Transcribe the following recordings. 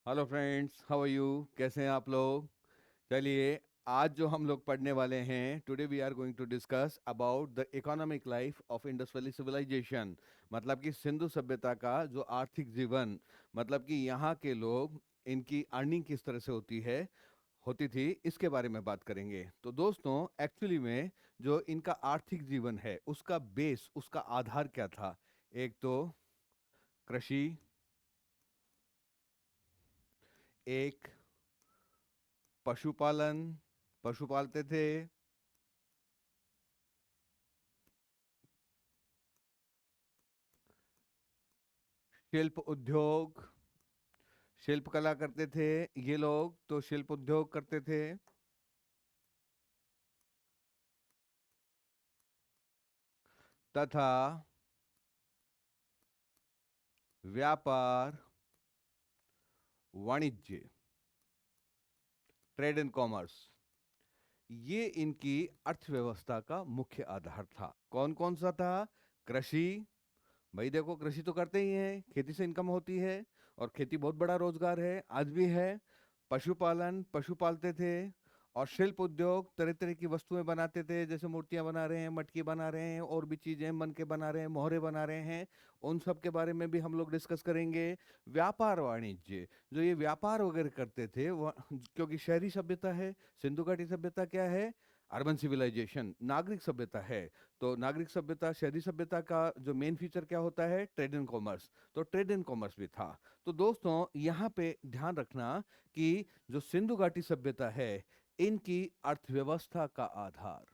Hello friends, how are you? कैसे हैं आप लोग? चलिए, आज जो हम लोग पढ़ने वाले हैं, today we are going to discuss about the economic life of Indus valley civilisation. मतलब कि सिंधु सभ्यता का जो आर्थिक जीवन, मतलब कि यहाँ के लोग, इनकी अर्निंग किस तरह से होती थी, इसके बारे में बात करेंगे। तो दोस्तों, एक्चुअली में जो इनका आर्थिक जीवन है, उसका बेस, उसका आधार क्या था? एक तो कृषि, एक पशुपालन, पशु पालते थे, शिल्प उद्योग, शिल्प कला करते थे। ये लोग तो शिल्प उद्योग करते थे, तथा व्यापार, वाणिज्य, ट्रेड एंड कॉमर्स, ये इनकी अर्थव्यवस्था का मुख्य आधार था। कौन कौन सा था? कृषि, भाई देखो, कृषि तो करते ही हैं, खेती से इनकम होती है, और खेती बहुत बड़ा रोजगार है, आज भी है। पशुपालन, पशु पालते थे। और शिल्प उद्योग, तरह तरह की वस्तुएं बनाते थे, जैसे मूर्तियां बना रहे हैं, मटकी बना रहे हैं, और भी चीजें बन के बना रहे हैं, मोहरे बना रहे हैं। उन सब के बारे में भी हम लोग डिस्कस करेंगे। व्यापार वाणिज्य, जो ये व्यापार वगैरह करते थे, क्योंकि शहरी सभ्यता है, सिंधु घाटी सभ्यता क्या है? अर्बन सिविलाइजेशन, नागरिक सभ्यता है। तो नागरिक सभ्यता, शहरी सभ्यता का जो मेन फीचर क्या होता है? Trade and commerce. तो ट्रेड एंड कॉमर्स भी था। तो दोस्तों, यहाँ पे ध्यान रखना कि जो सिंधु घाटी सभ्यता है, इनकी अर्थव्यवस्था का आधार,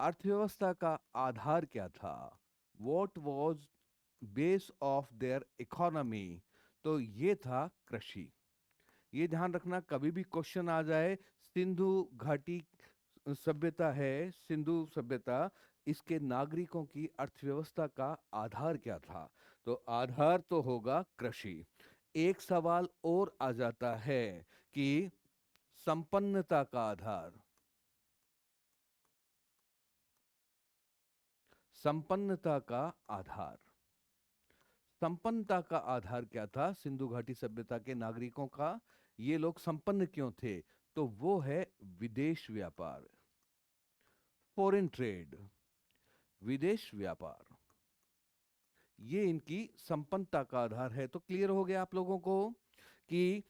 अर्थव्यवस्था का आधार क्या था? What was base of their economy? तो ये था कृषि। ये ध्यान रखना, कभी भी क्वेश्चन आ जाए, सिंधु घाटी सभ्यता है, सिंधु सभ्यता, इसके नागरिकों की अर्थव्यवस्था का आधार क्या था? तो आधार तो होगा कृषि। एक सवाल और आ जाता है कि संपन्नता का आधार, संपन्नता का आधार, संपन्नता का आधार क्या था सिंधु घाटी सभ्यता के नागरिकों का? ये लोग संपन्न क्यों थे? तो वो है विदेश व्यापार, फॉरेन ट्रेड, विदेश व्यापार। ये इनकी संपन्नता का आधार है। तो क्लियर हो गया आप लोगों को कि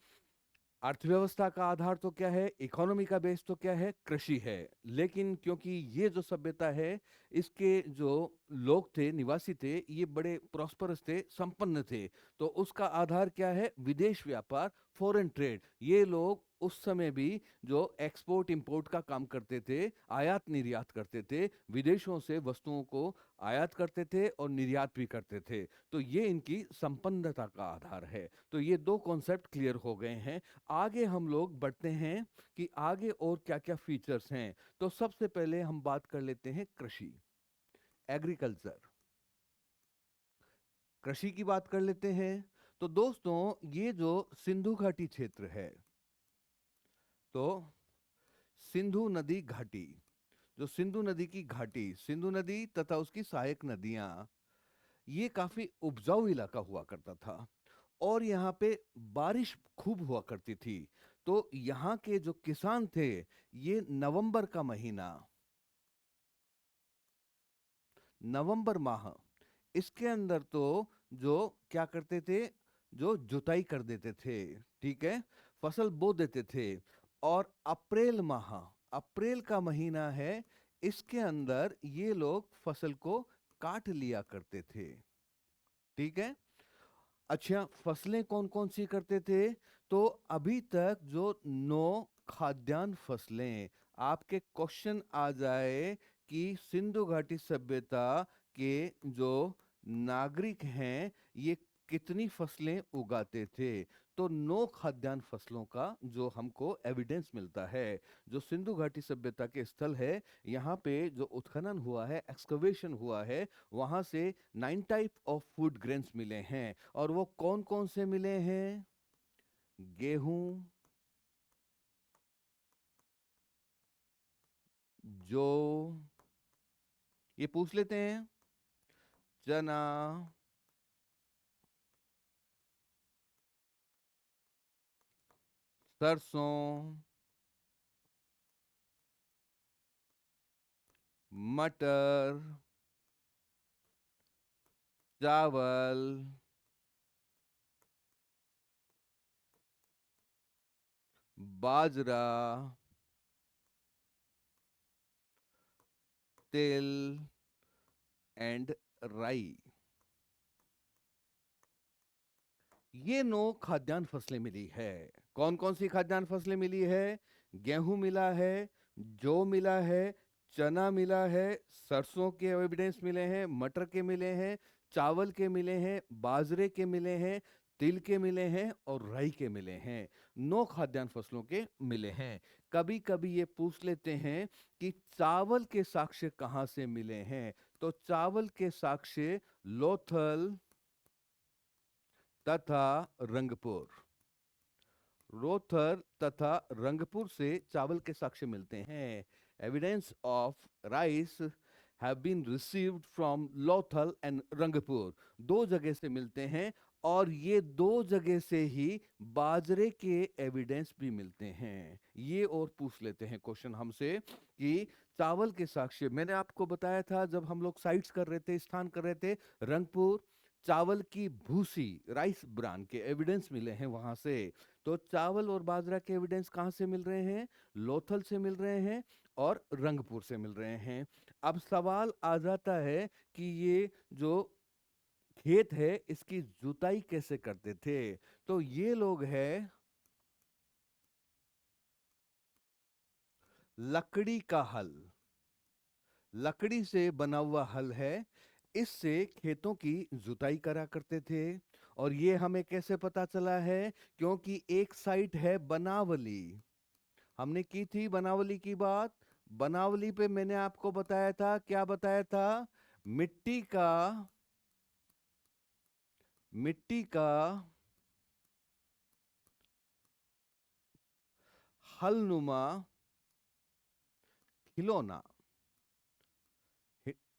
अर्थव्यवस्था का आधार तो क्या है, इकोनॉमी का बेस तो क्या है? कृषि है। लेकिन क्योंकि ये जो सभ्यता है, इसके जो लोग थे, निवासी थे, ये बड़े प्रॉस्परस थे, संपन्न थे, तो उसका आधार क्या है? विदेश व्यापार, फॉरेन ट्रेड। ये लोग उस समय भी जो एक्सपोर्ट इंपोर्ट का काम करते थे, आयात निर्यात करते थे, विदेशों से वस्तुओं को आयात करते थे और निर्यात भी करते थे। तो ये इनकी संपन्नता का आधार है। तो ये दो कॉन्सेप्ट क्लियर हो गए हैं। आगे हम लोग बढ़ते हैं कि आगे और क्या क्या फीचर्स हैं। तो सबसे पहले हम बात कर लेते हैं कृषि, एग्रीकल्चर, कृषि की बात कर लेते हैं। तो दोस्तों, ये जो सिंधु घाटी क्षेत्र है, तो सिंधु नदी घाटी, जो सिंधु नदी की घाटी, सिंधु नदी तथा उसकी सहायक नदियां, ये काफी उपजाऊ इलाका हुआ करता था, और यहाँ पे बारिश खूब हुआ करती थी। तो यहाँ के जो किसान थे, ये नवंबर का महीना, नवंबर माह, इसके अंदर तो जो क्या करते थे, जो जुताई कर देते थे, ठीक है, फसल बो देते थे। और अप्रैल माह, अप्रैल का महीना है, इसके अंदर ये लोग फसल को काट लिया करते थे, ठीक है। अच्छा, फसलें कौन कौन सी करते थे? तो अभी तक जो 9 खाद्यान्न फसलें, आपके क्वेश्चन आ जाए कि सिंधु घाटी सभ्यता के जो नागरिक हैं, ये कितनी फसलें उगाते थे? तो 9 खाद्यान्न फसलों का जो हमको एविडेंस मिलता है, जो सिंधु घाटी सभ्यता के स्थल है, यहाँ पे जो उत्खनन हुआ है, एक्सकवेशन हुआ है, वहां से 9 टाइप ऑफ फूड ग्रेन्स मिले हैं। और वो कौन कौन से मिले हैं? गेहूं, जौ, ये पूछ लेते हैं। चना, सरसों, मटर, चावल, बाजरा, तिल एंड राई। ये 9 खाद्यान्न फसलें मिली है। कौन कौन सी खाद्यान्न फसलें मिली है? गेहूं मिला है, जौ मिला है, चना मिला है, सरसों के एविडेंस मिले हैं, मटर के मिले हैं, चावल के मिले हैं, बाजरे के मिले हैं, तिल के मिले हैं और राई के मिले हैं। 9 खाद्यान्न फसलों के मिले हैं। कभी कभी ये पूछ लेते हैं कि चावल के साक्ष्य कहाँ से मिले हैं। तो चावल के साक्ष्य लोथल तथा रंगपुर, रोथर तथा रंगपुर से चावल के साक्ष्य मिलते हैं। Evidence of rice have been received from Lothal and Rangpur. 2 जगह से मिलते हैं और ये 2 जगह से ही बाजरे के एविडेंस भी मिलते हैं। ये और पूछ लेते हैं क्वेश्चन हमसे कि चावल के साक्ष्य, मैंने आपको बताया था जब हम लोग साइट्स कर रहे थे, स्थान कर रहे थे, रंगपुर, चावल की भूसी, राइस ब्रान के एविडेंस मिले हैं वहां से। तो चावल और बाजरा के एविडेंस कहाँ से मिल रहे हैं? लोथल से मिल रहे हैं और रंगपुर से मिल रहे हैं। अब सवाल आ जाता है कि ये जो खेत है इसकी जुताई कैसे करते थे? तो ये लोग हैं, लकड़ी का हल, लकड़ी से बना हुआ हल है, इससे खेतों की जुताई करा करते थे। और ये हमें कैसे पता चला है? क्योंकि एक साइट है बनावली, हमने की थी बनावली की बात। बनावली पे मैंने आपको बताया था, क्या बताया था? मिट्टी का, मिट्टी का हलनुमा खिलौना,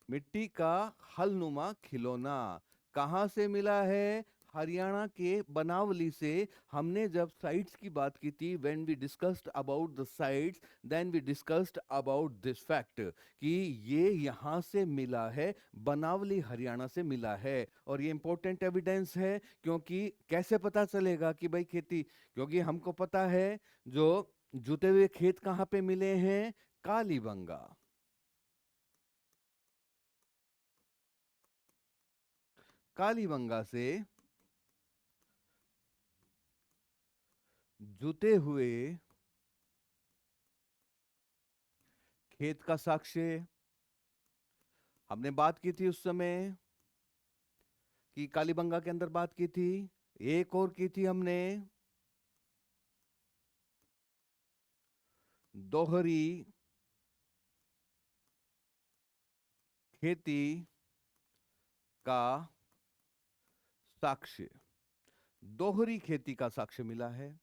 मिट्टी का हलनुमा खिलौना कहाँ से मिला है? हरियाणा के बनावली से। हमने जब साइट्स की बात की थी, when we discussed about the sites, then we discussed about this fact कि ये यहाँ से मिला है, बनावली हरियाणा से मिला है। और ये इंपॉर्टेंट एविडेंस है, क्योंकि कैसे पता चलेगा कि भाई खेती, क्योंकि हमको पता है जो जुते हुए खेत कहाँ पे मिले हैं? कालीबंगा, कालीबंगा से जुते हुए खेत का साक्ष्य। हमने बात की थी उस समय कि कालीबंगा के अंदर बात की थी। एक और की थी हमने, दोहरी खेती का साक्ष्य, दोहरी खेती का साक्ष्य मिला है।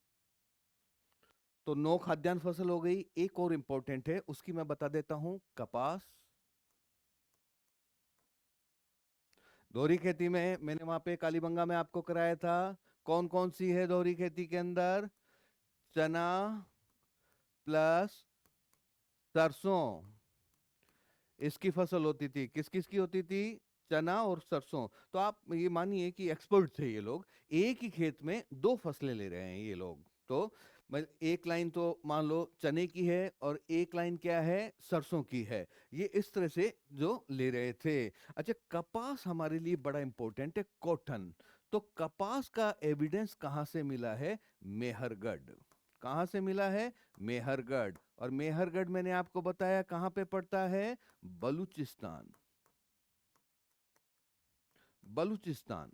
तो 9 खाद्यान्न फसल हो गई। एक और इंपॉर्टेंट है, उसकी मैं बता देता हूं, कपास। दोहरी खेती में मैंने वहां पे कालीबंगा में आपको कराया था। कौन कौन सी है दोहरी खेती के अंदर? चना प्लस सरसों, इसकी फसल होती थी। किस किस की होती थी? चना और सरसों। तो आप ये मानिए कि एक्सपर्ट थे ये लोग, एक ही खेत में 2 फसलें ले रहे हैं ये लोग। तो एक लाइन तो मान लो चने की है और एक लाइन क्या है? सरसों की है। ये इस तरह से जो ले रहे थे। अच्छा, कपास हमारे लिए बड़ा इंपॉर्टेंट है, कॉटन। तो कपास का एविडेंस कहाँ से मिला है? मेहरगढ़। कहाँ से मिला है? मेहरगढ़। और मेहरगढ़ मैंने आपको बताया कहाँ पे पड़ता है? बलूचिस्तान, बलूचिस्तान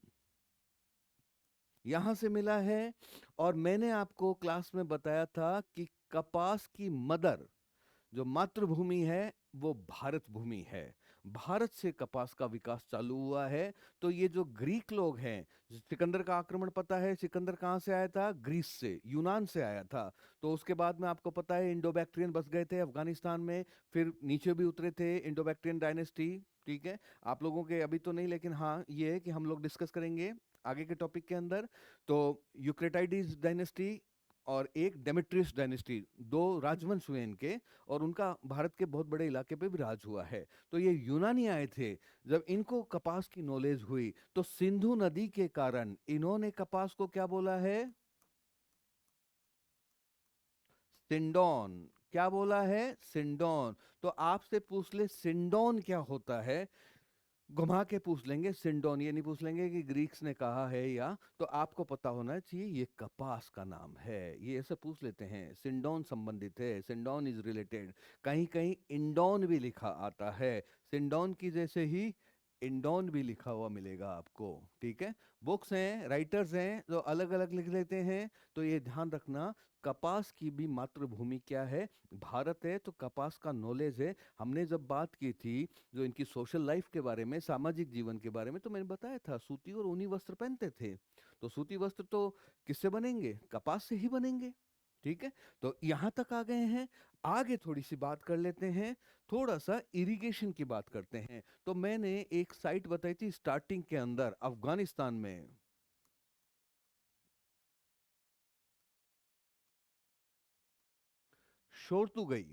यहां से मिला है। और मैंने आपको क्लास में बताया था कि कपास की मदर, जो मातृभूमि है, वो भारत भूमि है। भारत से कपास का विकास चालू हुआ है। तो ये जो ग्रीक लोग हैं, सिकंदर का आक्रमण पता है, सिकंदर कहाँ से आया था? ग्रीस से, यूनान से आया था। तो उसके बाद में आपको पता है इंडो बैक्ट्रियन बस गए थे अफगानिस्तान में, फिर नीचे भी उतरे थे इंडो बैक्ट्रियन डायनेस्टी। ठीक है, आप लोगों के अभी तो नहीं, लेकिन हाँ ये है कि हम लोग डिस्कस करेंगे आगे के टॉपिक के अंदर। तो यूक्रेटाइडिस डायनेस्टी और एक डेमेट्रियस डायनेस्टी, दो राजवंश हुए इनके, और उनका भारत के बहुत बड़े इलाके पे भी राज हुआ है। तो ये यूनानी आए थे, जब इनको कपास की नॉलेज हुई तो सिंधु नदी के कारण इन्होंने कपास को क्या बोला है? सिंडोन। क्या बोला है? सिंडोन। तो आपसे पूछ ले सिंडोन क्या होता है, घुमा के पूछ लेंगे सिंडोन, ये नहीं पूछ लेंगे कि ग्रीक्स ने कहा है या, तो आपको पता होना चाहिए ये कपास का नाम है, ये ऐसे पूछ लेते हैं। सिंडोन संबंधित है, सिंडोन इज रिलेटेड। कहीं कहीं इंडोन भी लिखा आता है, सिंडोन की जैसे ही इंडोन भी लिखा हुआ मिलेगा आपको। ठीक है, बुक्स हैं, राइटर्स हैं जो अलग अलग लिख लेते हैं, तो ये ध्यान रखना। कपास की भी मातृभूमि क्या है? भारत है, तो कपास का नॉलेज है। हमने जब बात की थी जो इनकी सोशल लाइफ के बारे में, सामाजिक जीवन के बारे में, तो मैंने बताया था सूती और ऊनी वस्त्र पहनते थे। तो सूती वस्त्र तो किससे बनेंगे? कपास से ही बनेंगे। ठीक है, तो यहां तक आ गए हैं। आगे थोड़ी सी बात कर लेते हैं, थोड़ा सा इरिगेशन की बात करते हैं। तो मैंने एक साइट बताई थी स्टार्टिंग के अंदर, अफगानिस्तान में। शोरतु गई।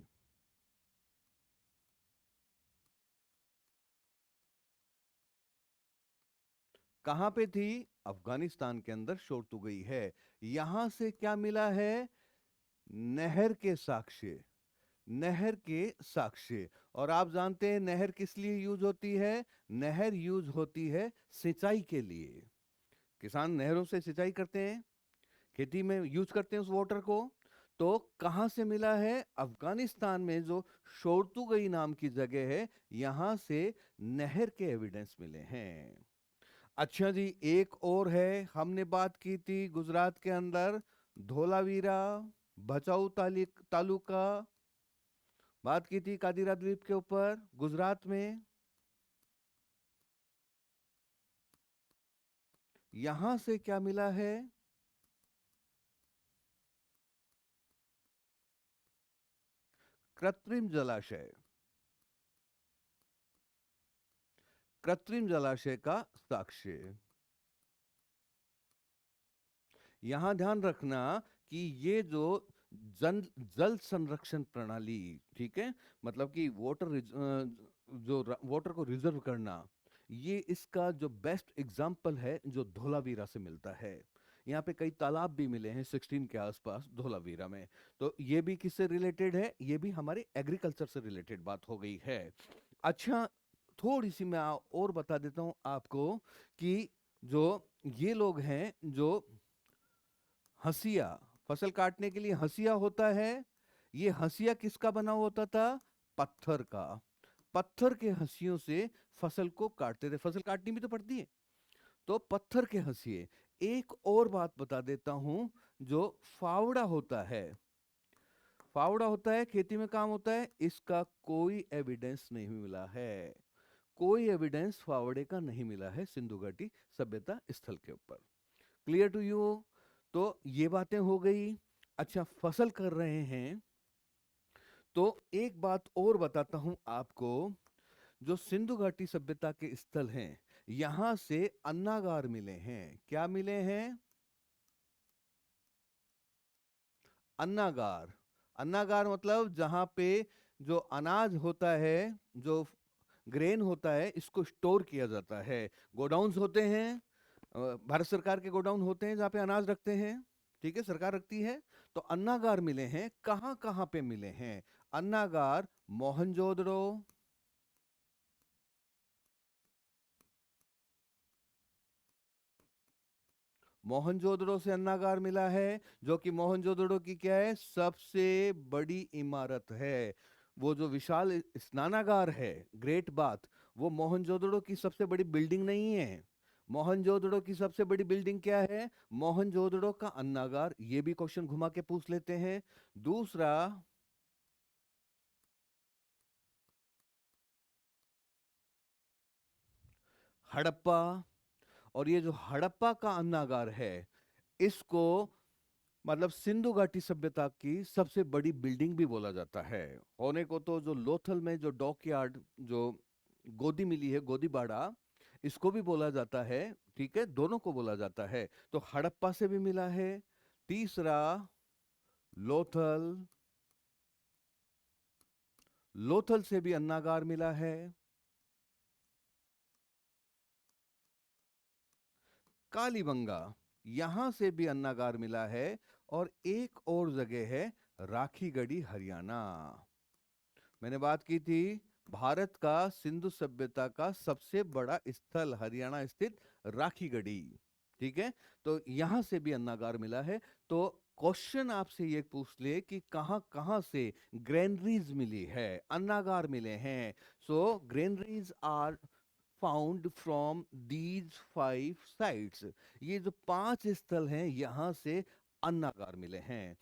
कहां पे थी? अफगानिस्तान के अंदर शोरतु गई है। यहां से क्या मिला है? नहर के साक्ष्य, नहर के साक्ष्य। और आप जानते हैं नहर किस लिए यूज होती है? नहर यूज होती है सिंचाई के लिए। किसान नहरों से सिंचाई करते हैं, खेती में यूज करते हैं उस वाटर को। तो कहां से मिला है? अफगानिस्तान में जो शोरतुगई नाम की जगह है, यहां से नहर के एविडेंस मिले हैं। अच्छा जी, एक और है, हमने बात की थी गुजरात के अंदर धोलावीरा, भचाऊ तालुका, बात की थी कादिरा द्वीप के ऊपर गुजरात में। यहां से क्या मिला है? कृत्रिम जलाशय, कृत्रिम जलाशय का साक्ष्य। यहां ध्यान रखना कि ये जो जन जल संरक्षण प्रणाली, ठीक है, मतलब कि जो वाटर को रिजर्व करना, ये इसका जो बेस्ट एग्जाम्पल है जो धोलावीरा से मिलता है। यहाँ पे कई तालाब भी मिले हैं 16 के आसपास धोलावीरा में। तो ये भी किससे रिलेटेड है? ये भी हमारे एग्रीकल्चर से रिलेटेड बात हो गई है। अच्छा, थोड़ी सी मैं और बता देता हूं आपको कि जो ये लोग हैं, जो हंसिया, फसल काटने के लिए हंसिया होता है, ये हंसिया किसका बना होता था? पत्थर का। पत्थर के हंसियों से फसल को काटते थे, फसल काटनी भी तो पड़ती है, तो पत्थर के हंसिए। एक और बात बता देता हूं, जो फावड़ा होता है, फावड़ा होता है, खेती में काम होता है, इसका कोई एविडेंस नहीं मिला है। कोई एविडेंस फावड़े का नहीं मिला है सिंधु घाटी सभ्यता स्थल के ऊपर। Clear to you? तो ये बातें हो गई। अच्छा, फसल कर रहे हैं, तो एक बात और बताता हूं आपको। जो सिंधु घाटी सभ्यता के स्थल हैं, यहां से अन्नागार मिले हैं। क्या मिले हैं? अन्नागार। अन्नागार मतलब जहां पे जो अनाज होता है, जो ग्रेन होता है, इसको स्टोर किया जाता है। गोडाउन्स होते हैं, भारत सरकार के गोडाउन होते हैं जहाँ पे अनाज रखते हैं। ठीक है, सरकार रखती है। तो अन्नागार मिले हैं, कहाँ कहाँ पे मिले हैं? अन्नागार मोहनजोदड़ो, मोहनजोदड़ो से अन्नागार मिला है, जो कि मोहनजोदड़ो की क्या है? सबसे बड़ी इमारत है। वो जो विशाल स्नानागार है, ग्रेट बाथ, वो मोहनजोदड़ो की सबसे बड़ी बिल्डिंग नहीं है। मोहनजोदड़ो की सबसे बड़ी बिल्डिंग क्या है? मोहनजोदड़ो का अन्नागार। ये भी क्वेश्चन घुमा के पूछ लेते हैं। दूसरा, हड़प्पा। और ये जो हड़प्पा का अन्नागार है, इसको मतलब सिंधु घाटी सभ्यता की सबसे बड़ी बिल्डिंग भी बोला जाता है। होने को तो जो लोथल में जो डॉकयार्ड, जो गोदी मिली है, गोदी बाड़ा, इसको भी बोला जाता है। ठीक है, दोनों को बोला जाता है। तो हड़प्पा से भी मिला है। तीसरा लोथल, लोथल से भी अन्नागार मिला है। कालीबंगा, यहां से भी अन्नागार मिला है। और एक और जगह है, राखीगढ़ी हरियाणा। मैंने बात की थी भारत का सिंधु सभ्यता का सबसे बड़ा स्थल हरियाणा स्थित राखीगढ़ी। ठीक है, तो यहां से भी अन्नागार मिला है। तो क्वेश्चन आपसे ये पूछ ले कि कहां कहां से ग्रेनरीज मिली है, अन्नागार मिले हैं। So granaries are found from these 5 sites. ये जो 5 स्थल हैं, यहां से अन्नागार मिले हैं।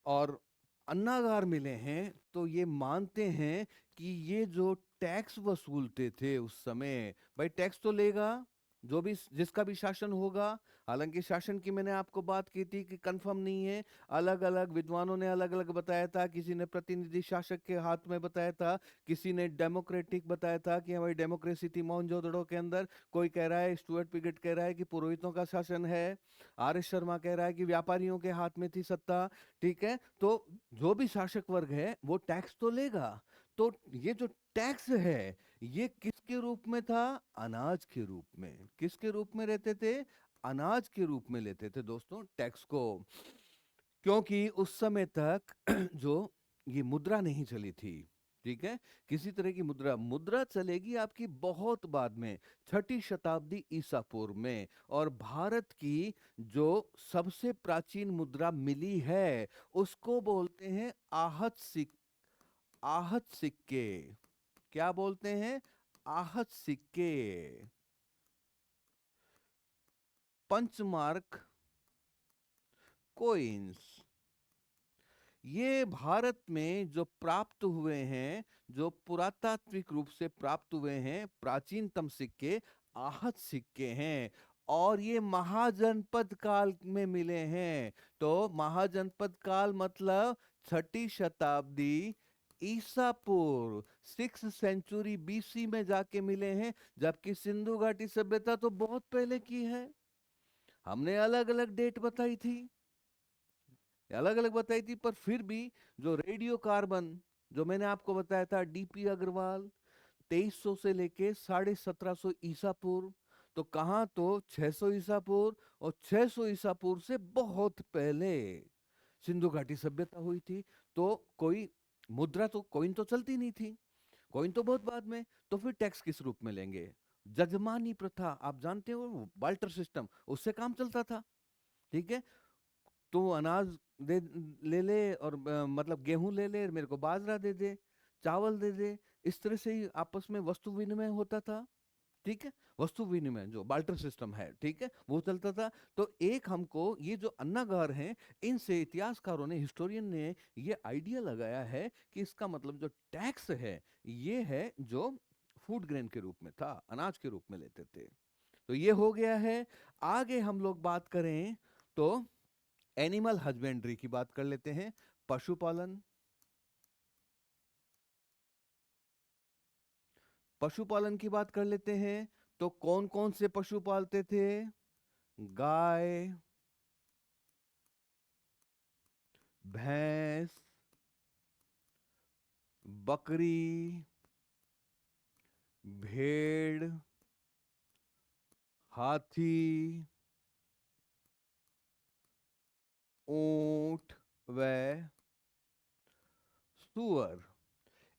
और अन्नागार मिले हैं तो ये मानते हैं कि ये जो टैक्स वसूलते थे उस समय, भाई टैक्स तो लेगा जो भी, जिसका भी शासन होगा। हालांकि शासन की मैंने आपको बात की थी कि कंफर्म नहीं है, अलग अलग विद्वानों ने अलग अलग बताया था। किसी ने प्रतिनिधि शासक के हाथ में बताया था, किसी ने डेमोक्रेटिक बताया था कि हमारी डेमोक्रेसी थी मोहनजोदड़ो के अंदर। कोई कह रहा है, स्टुअर्ट पिगट कह रहा है कि पुरोहितों का शासन है। आर एस शर्मा कह रहा है कि व्यापारियों के हाथ में थी सत्ता। ठीक है, तो जो भी शासक वर्ग है वो टैक्स तो लेगा। तो ये जो टैक्स है, ये किसके रूप में था? अनाज के रूप में। किसके रूप में रहते थे? अनाज के रूप में लेते थे दोस्तों टैक्स को। क्योंकि उस समय तक जो ये मुद्रा नहीं चली थी। ठीक है, किसी तरह की मुद्रा, मुद्रा चलेगी आपकी बहुत बाद में, 6ठी शताब्दी ईसा पूर्व में। और भारत की जो सबसे प्राचीन मुद्रा मिली है, उसको बोलते हैं आहत सिक्के। क्या बोलते हैं? आहत सिक्के, पंचमार्क कोइंस। ये भारत में जो प्राप्त हुए हैं, जो पुरातात्विक रूप से प्राप्त हुए हैं प्राचीनतम सिक्के, आहत सिक्के हैं। और ये महाजनपद काल में मिले हैं। तो महाजनपद काल मतलब 6ठी शताब्दी ईसा पूर्व, 6th सेंचुरी बीसी में जाके मिले हैं। जबकि सिंधु घाटी सभ्यता तो बहुत पहले की है। हमने अलग अलग डेट बताई थी, अलग अलग बताई थी, पर फिर भी जो रेडियो कार्बन, जो मैंने आपको बताया था, डीपी अग्रवाल, 2300 से लेके 1750 ईसा पूर्व। तो कहां तो 600 ईसा पूर्व, और 600 ईसा पूर्व से बहुत पहले सिंधु घाटी सभ्यता हुई थी। तो कोई मुद्रा, तो कॉइन तो चलती नहीं थी, कॉइन तो बहुत बाद में। तो फिर टैक्स किस रूप में लेंगे? जजमानी प्रथा, आप जानते हो, बाल्टर सिस्टम, उससे काम चलता था। ठीक है, तो अनाज दे, ले ले, और मतलब गेहूं ले ले, मेरे को बाजरा दे दे, चावल दे दे। इस तरह से ही आपस में वस्तु विनिमय होता था। ठीक है, वस्तु विनिमय जो बाल्टर सिस्टम है, ठीक है, वो चलता था। तो एक हमको ये जो अन्नागार हैं, इनसे इतिहासकारों ने, हिस्टोरियन ने ये आइडिया लगाया है कि इसका मतलब जो टैक्स है, ये है जो फूड ग्रेन के रूप में था, अनाज के रूप में लेते थे। तो ये हो गया है। आगे हम लोग बात करें तो एनिमल हस्बेंड्री की बात कर लेते हैं, पशुपालन। पशुपालन की बात कर लेते हैं। तो कौन कौन से पशु पालते थे? गाय, भैंस, बकरी, भेड़, हाथी, ऊंट व सुअर।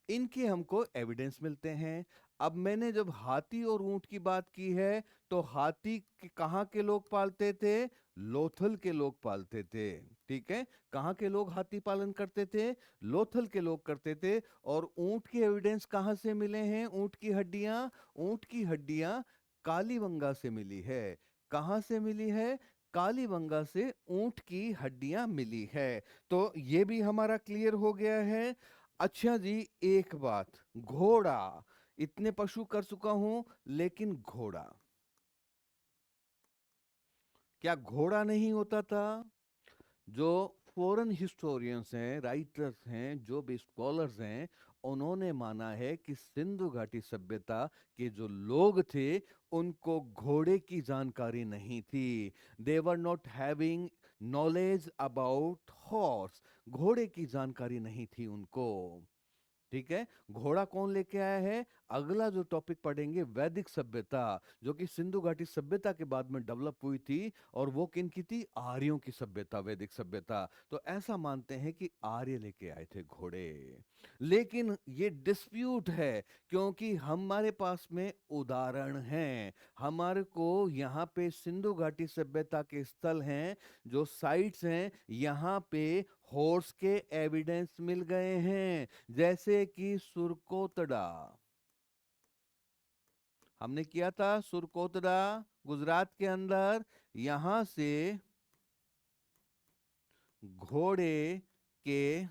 इनके हमको एविडेंस मिलते हैं। अब मैंने जब हाथी और ऊंट की बात की है, तो हाथी कहाँ के लोग पालते थे? लोथल के लोग पालते थे। ठीक है, कहाँ के लोग हाथी पालन करते थे? लोथल के लोग करते थे। और ऊंट की एविडेंस कहाँ से मिले हैं? ऊंट की हड्डियां, ऊंट की हड्डियां कालीबंगा से मिली है। कहाँ से मिली है? कालीबंगा से ऊंट की हड्डियां मिली है। तो ये भी हमारा क्लियर हो गया है। अच्छा जी, एक बात, घोड़ा, इतने पशु कर चुका हूं, लेकिन घोड़ा, क्या घोड़ा नहीं होता था? जो फॉरेन हिस्टोरियंस हैं, राइटर्स हैं, जो भी स्कॉलर्स हैं, उन्होंने माना है कि सिंधु घाटी सभ्यता के जो लोग थे उनको घोड़े की जानकारी नहीं थी। They were not having knowledge about horse. घोड़े की जानकारी नहीं थी उनको। ठीक है। घोड़ा कौन लेके आया है? अगला जो टॉपिक पढ़ेंगे, वैदिक सभ्यता, जो कि सिंधु घाटी सभ्यता के बाद में डेवलप हुई थी। और वो किन की थी? आर्यों की सभ्यता, वैदिक सभ्यता। तो ऐसा मानते हैं कि आर्य लेके आए थे घोड़े। लेकिन ये डिस्प्यूट है, क्योंकि हमारे पास में उदाहरण हैं। हमारे को यहाँ पे सिंधु घाटी सभ्यता के स्थल हैं, जो साइट्स हैं, यहाँ पे हॉर्स के एविडेंस मिल गए हैं। जैसे कि सुरकोतड़ा, हमने किया था सुरकोतड़ा, गुजरात के अंदर। यहां से घोड़े के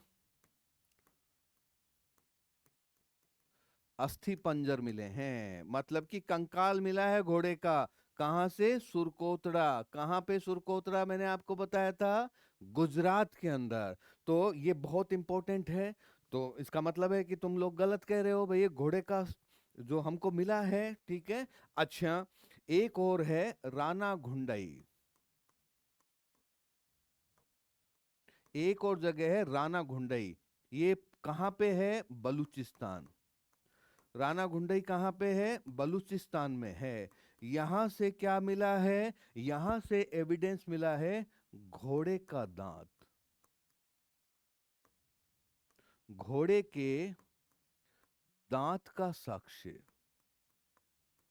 अस्थि पंजर मिले हैं, मतलब कि कंकाल मिला है घोड़े का। कहां से? सुरकोतड़ा। कहां पे सुरकोतड़ा? मैंने आपको बताया था, गुजरात के अंदर। तो ये बहुत इंपॉर्टेंट है। तो इसका मतलब है कि तुम लोग गलत कह रहे हो भैया, घोड़े का जो हमको मिला है। ठीक है। अच्छा, एक और है राना घुंडई। एक और जगह है राना घुंडई। ये कहां पे है? बलूचिस्तान। राना घुंडई कहाँ पे है? बलूचिस्तान में है। यहां से क्या मिला है? यहां से एविडेंस मिला है घोड़े का दांत। घोड़े के दांत का साक्ष्य।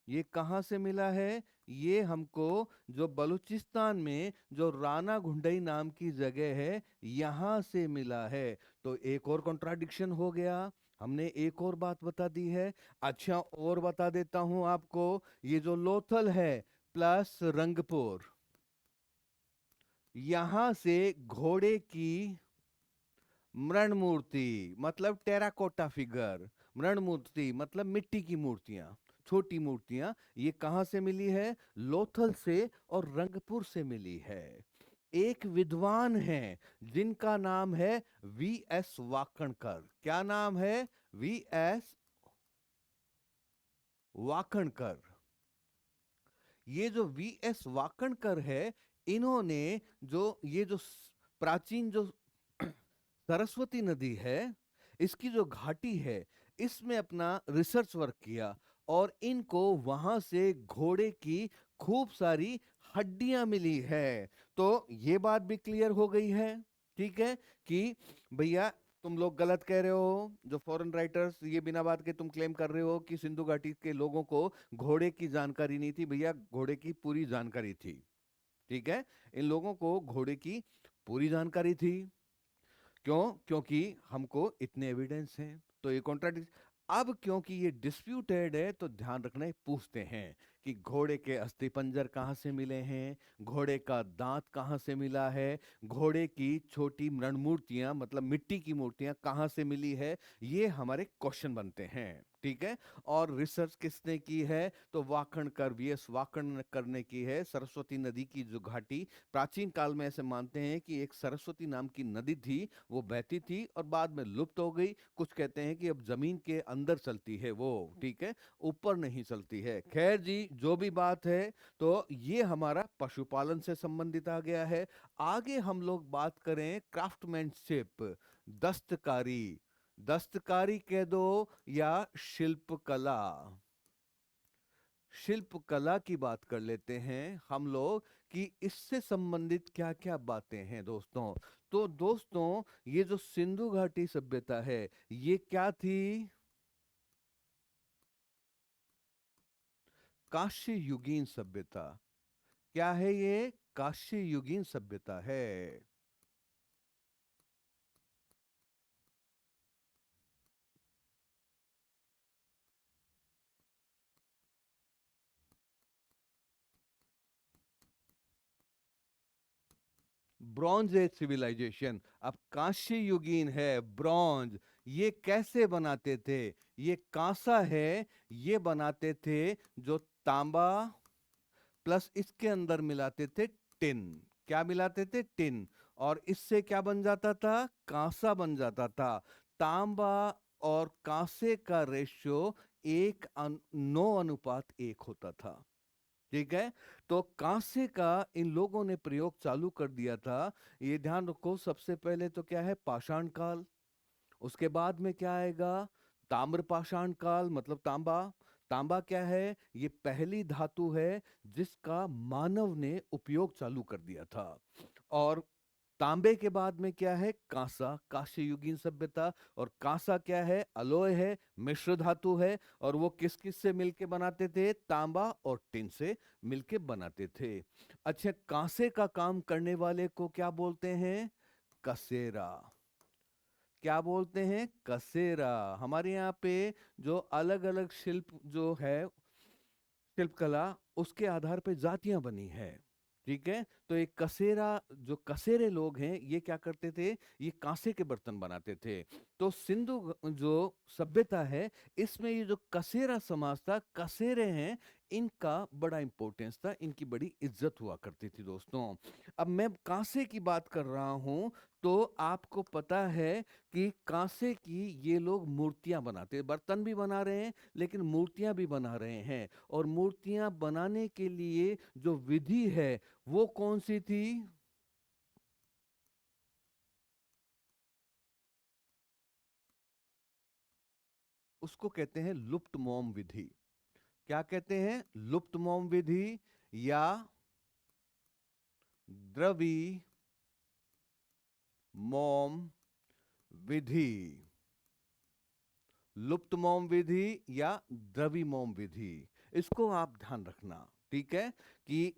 ये कहां से मिला है? ये हमको जो बलूचिस्तान में जो राना घुंडई नाम की जगह है, यहां से मिला है। तो एक और कॉन्ट्राडिक्शन हो गया। हमने एक और बात बता दी है। अच्छा, और बता देता हूं आपको। ये जो लोथल है प्लस रंगपुर, यहां से घोड़े की मृण मूर्ति, मतलब टेराकोटा फिगर, मृण मूर्ति मतलब मिट्टी की मूर्तियां, छोटी मूर्तियां, ये कहां से मिली है? लोथल से और रंगपुर से मिली है। एक विद्वान हैं जिनका नाम है वी एस वाकणकर। क्या नाम है? V S Wakankar. ये जो वी एस वाकणकर है, इन्होंने जो ये जो प्राचीन जो सरस्वती नदी है, इसकी जो घाटी है, इसमें अपना रिसर्च वर्क किया। और इनको वहां से घोड़े की खूब सारी हड्डियां मिली है। तो ये बात भी क्लियर हो गई है। ठीक है, कि भैया तुम लोग गलत कह रहे हो, जो फॉरेन राइटर्स ये बिना बात के तुम क्लेम कर रहे हो कि सिंधु घाटी के लोगों को घोड़े की जानकारी नहीं थी। भैया घोड़े की पूरी जानकारी थी। ठीक है, इन लोगों को घोड़े की पूरी जानकारी थी। क्यों? क्योंकि हमको इतने एविडेंस हैं। तो ये कॉन्ट्राडिक्ट। अब क्योंकि ये डिस्प्यूटेड है, तो ध्यान रखना है, पूछते हैं कि घोड़े के अस्थि पंजर कहाँ से मिले हैं, घोड़े का दांत कहाँ से मिला है, घोड़े की छोटी मृण मूर्तियां मतलब मिट्टी की मूर्तियां कहाँ से मिली है। ये हमारे क्वेश्चन बनते हैं। ठीक है। और रिसर्च किसने की है? तो वाकणकर, वीएस वाकणकर ने की है। सरस्वती नदी की जो घाटी, प्राचीन काल में ऐसे मानते हैं कि एक सरस्वती नाम की नदी थी, वो बहती थी और बाद में लुप्त हो गई। कुछ कहते हैं कि अब जमीन के अंदर चलती है वो। ठीक है, ऊपर नहीं चलती है। खैर जी, जो भी बात है, तो ये हमारा पशुपालन से संबंधित आ गया है। आगे हम लोग बात करें क्राफ्टमैनशिप, दस्तकारी। दस्तकारी कह दो या शिल्पकला। शिल्प कला की बात कर लेते हैं हम लोग, कि इससे संबंधित क्या क्या बातें हैं दोस्तों। तो दोस्तों, ये जो सिंधु घाटी सभ्यता है, ये क्या थी? काश्य युगीन सभ्यता। क्या है ये? काश्य युगीन सभ्यता है। Bronze age civilisation. अब कांस्य युगीन है, ब्रॉन्ज, ये कैसे बनाते थे? ये कांसा है, ये बनाते थे जो तांबा प्लस इसके अंदर मिलाते थे टिन। क्या मिलाते थे? टिन। और इससे क्या बन जाता था? कांसा बन जाता था। तांबा और कांसे का रेशियो 9:1 होता था। ठीक है। तो कांसे का इन लोगों ने प्रयोग चालू कर दिया था। ये ध्यान रखो, सबसे पहले तो क्या है? पाषाण काल। उसके बाद में क्या आएगा? ताम्र पाषाण काल, मतलब तांबा। तांबा क्या है? ये पहली धातु है जिसका मानव ने उपयोग चालू कर दिया था। और तांबे के बाद में क्या है? कांसा, कांस्य युगीन सभ्यता। और कांसा क्या है? अलोय है, मिश्र धातु है। और वो किस किस से मिलके बनाते थे? तांबा और टिन से मिलके बनाते थे। अच्छा, कांसे का काम करने वाले को क्या बोलते हैं? कसेरा। क्या बोलते हैं? कसेरा। हमारे यहाँ पे जो अलग अलग शिल्प जो है, शिल्पकला, उसके आधार पे जातियां बनी है। ठीक है। तो एक कसेरा, जो कसेरे लोग हैं, ये क्या करते थे? ये कांसे के बर्तन बनाते थे। तो सिंधु जो सभ्यता है, इसमें ये जो कसेरा समाज था, कसेरे हैं, इनका बड़ा इंपॉर्टेंस था, इनकी बड़ी इज्जत हुआ करती थी दोस्तों। अब मैं कांसे की बात कर रहा हूं, तो आपको पता है कि कांसे की ये लोग मूर्तियां बनाते हैं। बर्तन भी बना रहे हैं, लेकिन मूर्तियां भी बना रहे हैं। और मूर्तियां बनाने के लिए जो विधि है, वो कौन सी थी? उसको कहते हैं लुप्त मोम विधि। क्या कहते हैं? लुप्त मोम विधि या द्रवी मोम विधि। लुप्त मोम विधि या द्रवी मोम विधि, इसको आप ध्यान रखना। ठीक है। कि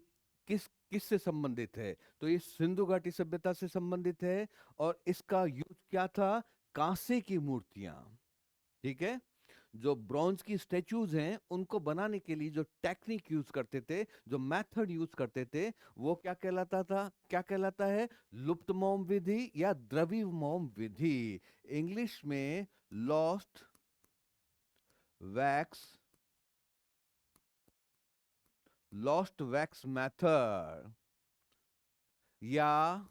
किस किस से संबंधित है? तो ये सिंधु घाटी सभ्यता से संबंधित है। और इसका यूज क्या था? कांसे की मूर्तियां। ठीक है। जो ब्रॉन्ज की स्टेच्यूज हैं, उनको बनाने के लिए जो टेक्निक यूज करते थे, जो मेथड यूज करते थे, वो क्या कहलाता था? क्या कहलाता है? लुप्त मोम विधि या द्रवी मोम विधि। इंग्लिश में lost wax, lost wax method, या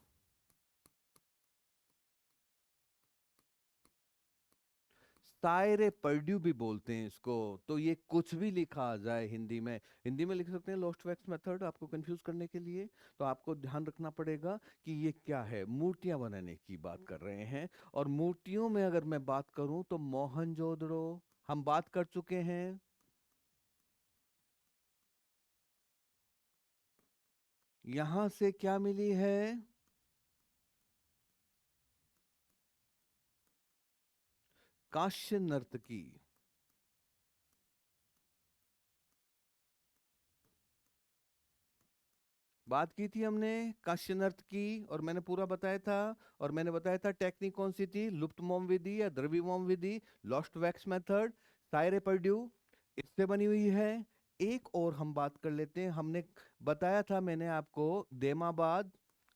सायरे पर्ड्यू भी बोलते हैं इसको। तो ये कुछ भी लिखा आ जाए हिंदी में, हिंदी में लिख सकते हैं लॉस्ट वैक्स मेथड, आपको कंफ्यूज करने के लिए। तो आपको ध्यान रखना पड़ेगा कि ये क्या है। मूर्तियां बनाने की बात कर रहे हैं। और मूर्तियों में अगर मैं बात करूं, तो मोहनजोदड़ो हम बात कर चुके हैं। यहां से क्या मिली है? कांस्य नर्तकी। बात की थी हमने कांस्य नर्त की, और मैंने पूरा बताया था। और मैंने बताया था टेक्निक कौन सी थी? लुप्त मोम विधि या द्रवी मोम विधि, लॉस्ट वैक्स मेथड, सायरे पर्ड्यू, इससे बनी हुई है। एक और हम बात कर लेते हैं। हमने बताया था, मैंने आपको, देमाबाद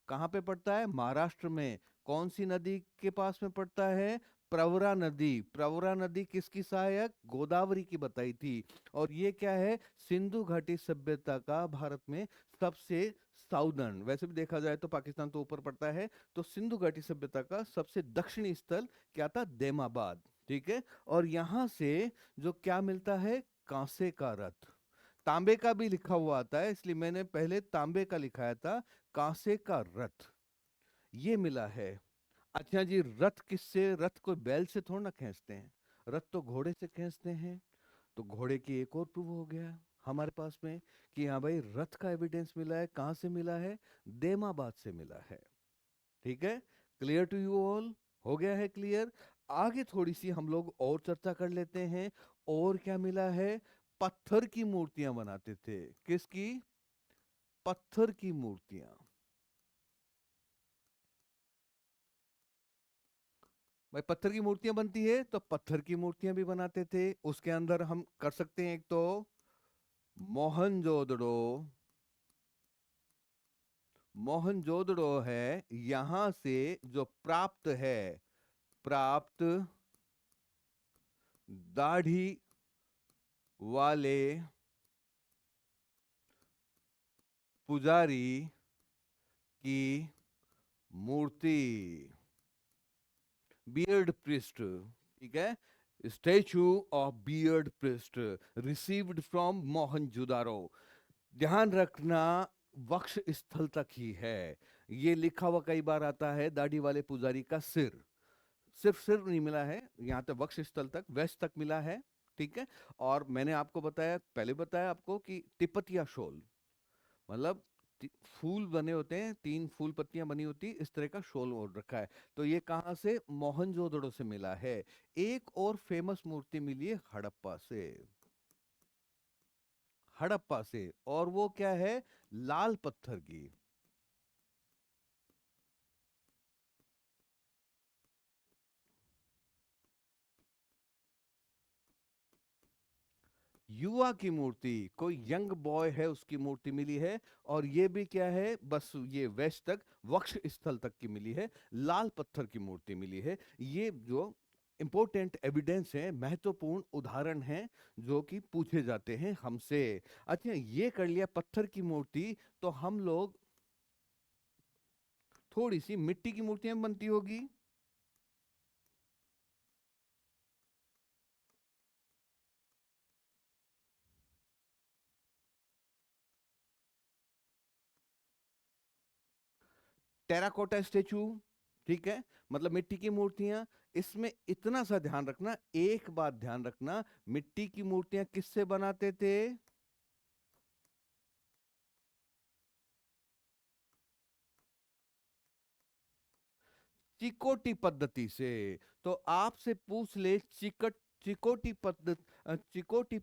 कहाँ पे पड़ता है? महाराष्ट्र में। कौन सी नदी के पास में पड़ता है? प्रवरा नदी। प्रवरा नदी किसकी सहायक? गोदावरी की बताई थी। और ये क्या है? सिंधु घाटी सभ्यता का भारत में सबसे साउदर्न, वैसे भी देखा जाए तो पाकिस्तान तो ऊपर पड़ता है, तो सिंधु घाटी सभ्यता का सबसे दक्षिणी स्थल क्या था? देमाबाद। ठीक है। और यहां से जो क्या मिलता है? कांसे का रथ। तांबे का भी लिखा हुआ आता है, इसलिए मैंने पहले तांबे का लिखाया था। कांसे का रथ ये मिला है। अच्छा जी, रथ किससे? रथ को बैल से थोड़ा ना खींचते हैं, रथ तो घोड़े से खींचते हैं। तो घोड़े की एक और प्रूफ हो गया हमारे पास में कि हाँ भाई, रथ का एविडेंस मिला है। कहां से मिला है? देमाबाद से मिला है। ठीक है। Clear to you all? हो गया है क्लियर? आगे थोड़ी सी हम लोग और चर्चा कर लेते हैं। और क्या मिला है? पत्थर की मूर्तियां बनाते थे। किसकी? पत्थर की मूर्तियां। भाई, पत्थर की मूर्तियां बनती है, तो पत्थर की मूर्तियां भी बनाते थे। उसके अंदर हम कर सकते हैं, एक तो मोहनजोदड़ो। मोहनजोदड़ो है, यहां से जो प्राप्त है, प्राप्त दाढ़ी वाले पुजारी की मूर्ति, बियर्ड प्रिस्ट, ठीक है, statue of beard priest received from Mohenjodaro. ध्यान रखना, वक्ष स्थल तक ही है। ये लिखा हुआ कई बार आता है दाढ़ी वाले पुजारी का सिर, सिर्फ सिर नहीं मिला है, यहाँ तक वक्ष स्थल तक, वेस्ट तक मिला है, ठीक है। और मैंने आपको बताया, पहले बताया आपको कि तिपतिया शोल, मतलब फूल बने होते हैं, 3 फूल पत्तियां बनी होती, इस तरह का शोल ओढ़ रखा है। तो ये कहाँ से? मोहनजोदड़ो से मिला है। एक और फेमस मूर्ति मिली है हड़प्पा से, हड़प्पा से, और वो क्या है? लाल पत्थर की। युवा की मूर्ति, कोई यंग बॉय है, उसकी मूर्ति मिली है। और ये भी क्या है? बस ये वेस्ट तक, वक्ष स्थल तक की मिली है, लाल पत्थर की मूर्ति मिली है। ये जो इंपॉर्टेंट एविडेंस है, महत्वपूर्ण उदाहरण हैं जो कि पूछे जाते हैं हमसे। अच्छा, ये कर लिया पत्थर की मूर्ति, तो हम लोग थोड़ी सी मिट्टी की मूर्तियां बनती होगी। टेराकोटा स्टेचू, ठीक है, मतलब मिट्टी की मूर्तियां। इसमें इतना सा ध्यान रखना, एक बात ध्यान रखना, मिट्टी की मूर्तियां किससे बनाते थे? चिकोटी पद्धति से। तो आपसे पूछ ले, चिकोटी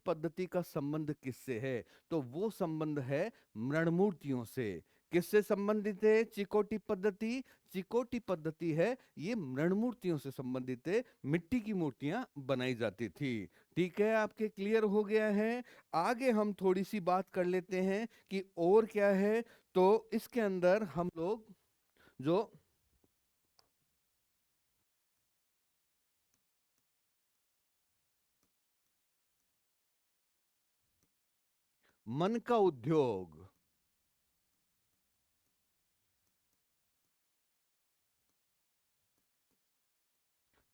पद्धति का संबंध किससे है? तो वो संबंध है मृणमूर्तियों से। किससे संबंधित है चिकोटी पद्धति? चिकोटी पद्धति है, ये मृणमूर्तियों से संबंधित है, मिट्टी की मूर्तियां बनाई जाती थी। ठीक है, आपके क्लियर हो गया है। आगे हम थोड़ी सी बात कर लेते हैं कि और क्या है। तो इसके अंदर हम लोग जो मन का उद्योग,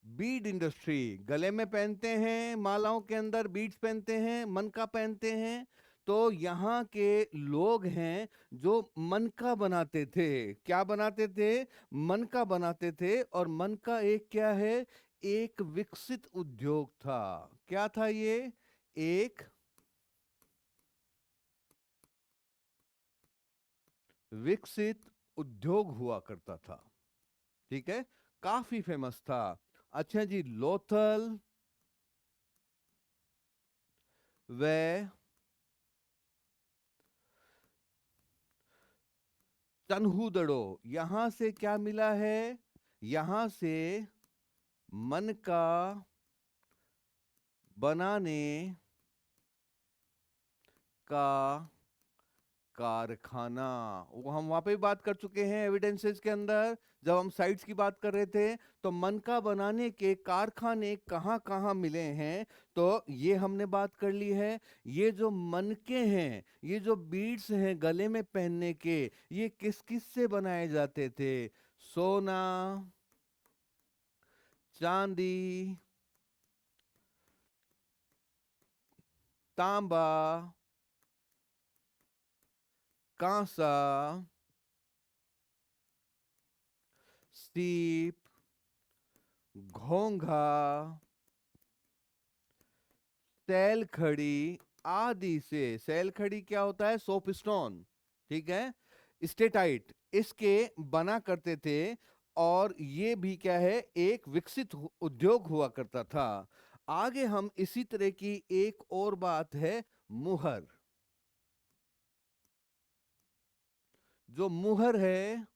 बीड इंडस्ट्री, गले में पहनते हैं, मालाओं के अंदर बीड्स पहनते हैं, मन का पहनते हैं। तो यहाँ के लोग हैं जो मन का बनाते थे। क्या बनाते थे? मन का बनाते थे। और मन का एक क्या है? एक विकसित उद्योग था। क्या था ये? एक विकसित उद्योग हुआ करता था, ठीक है, काफी फेमस था। अच्छा जी, लोथल व तन्हूदड़ो, यहां से क्या मिला है? यहां से मन का बनाने का कारखाना। वो हम वहां पे भी बात कर चुके हैं एविडेंसेस के अंदर, जब हम साइट्स की बात कर रहे थे। तो मन का बनाने के कारखाने कहाँ कहाँ मिले हैं, तो ये हमने बात कर ली है। ये जो मनके हैं, ये जो बीड्स हैं गले में पहनने के, ये किस किस से बनाए जाते थे? सोना, चांदी, तांबा, कांसा, सीप, घोंघा, सैल खड़ी आदि से। सैल खड़ी क्या होता है? सोप स्टोन, ठीक है, स्टेटाइट, इसके बना करते थे। और ये भी क्या है? एक विकसित उद्योग हुआ करता था। आगे हम इसी तरह की एक और बात है, मुहर। जो मुहर है,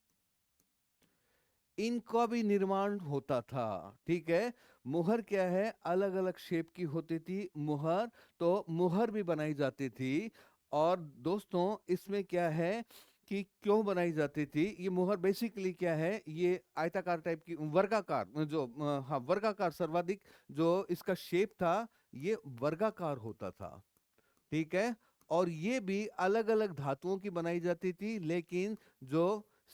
इनका भी निर्माण होता था, ठीक है। मुहर क्या है? अलग अलग शेप की होती थी मुहर, तो मुहर भी बनाई जाती थी। और दोस्तों, इसमें क्या है कि क्यों बनाई जाती थी ये मुहर? बेसिकली क्या है, ये आयताकार टाइप की, वर्गाकार, जो हाँ, वर्गाकार सर्वाधिक जो इसका शेप था, ये वर्गाकार होता था, ठीक है। और ये भी अलग अलग धातुओं की बनाई जाती थी, लेकिन जो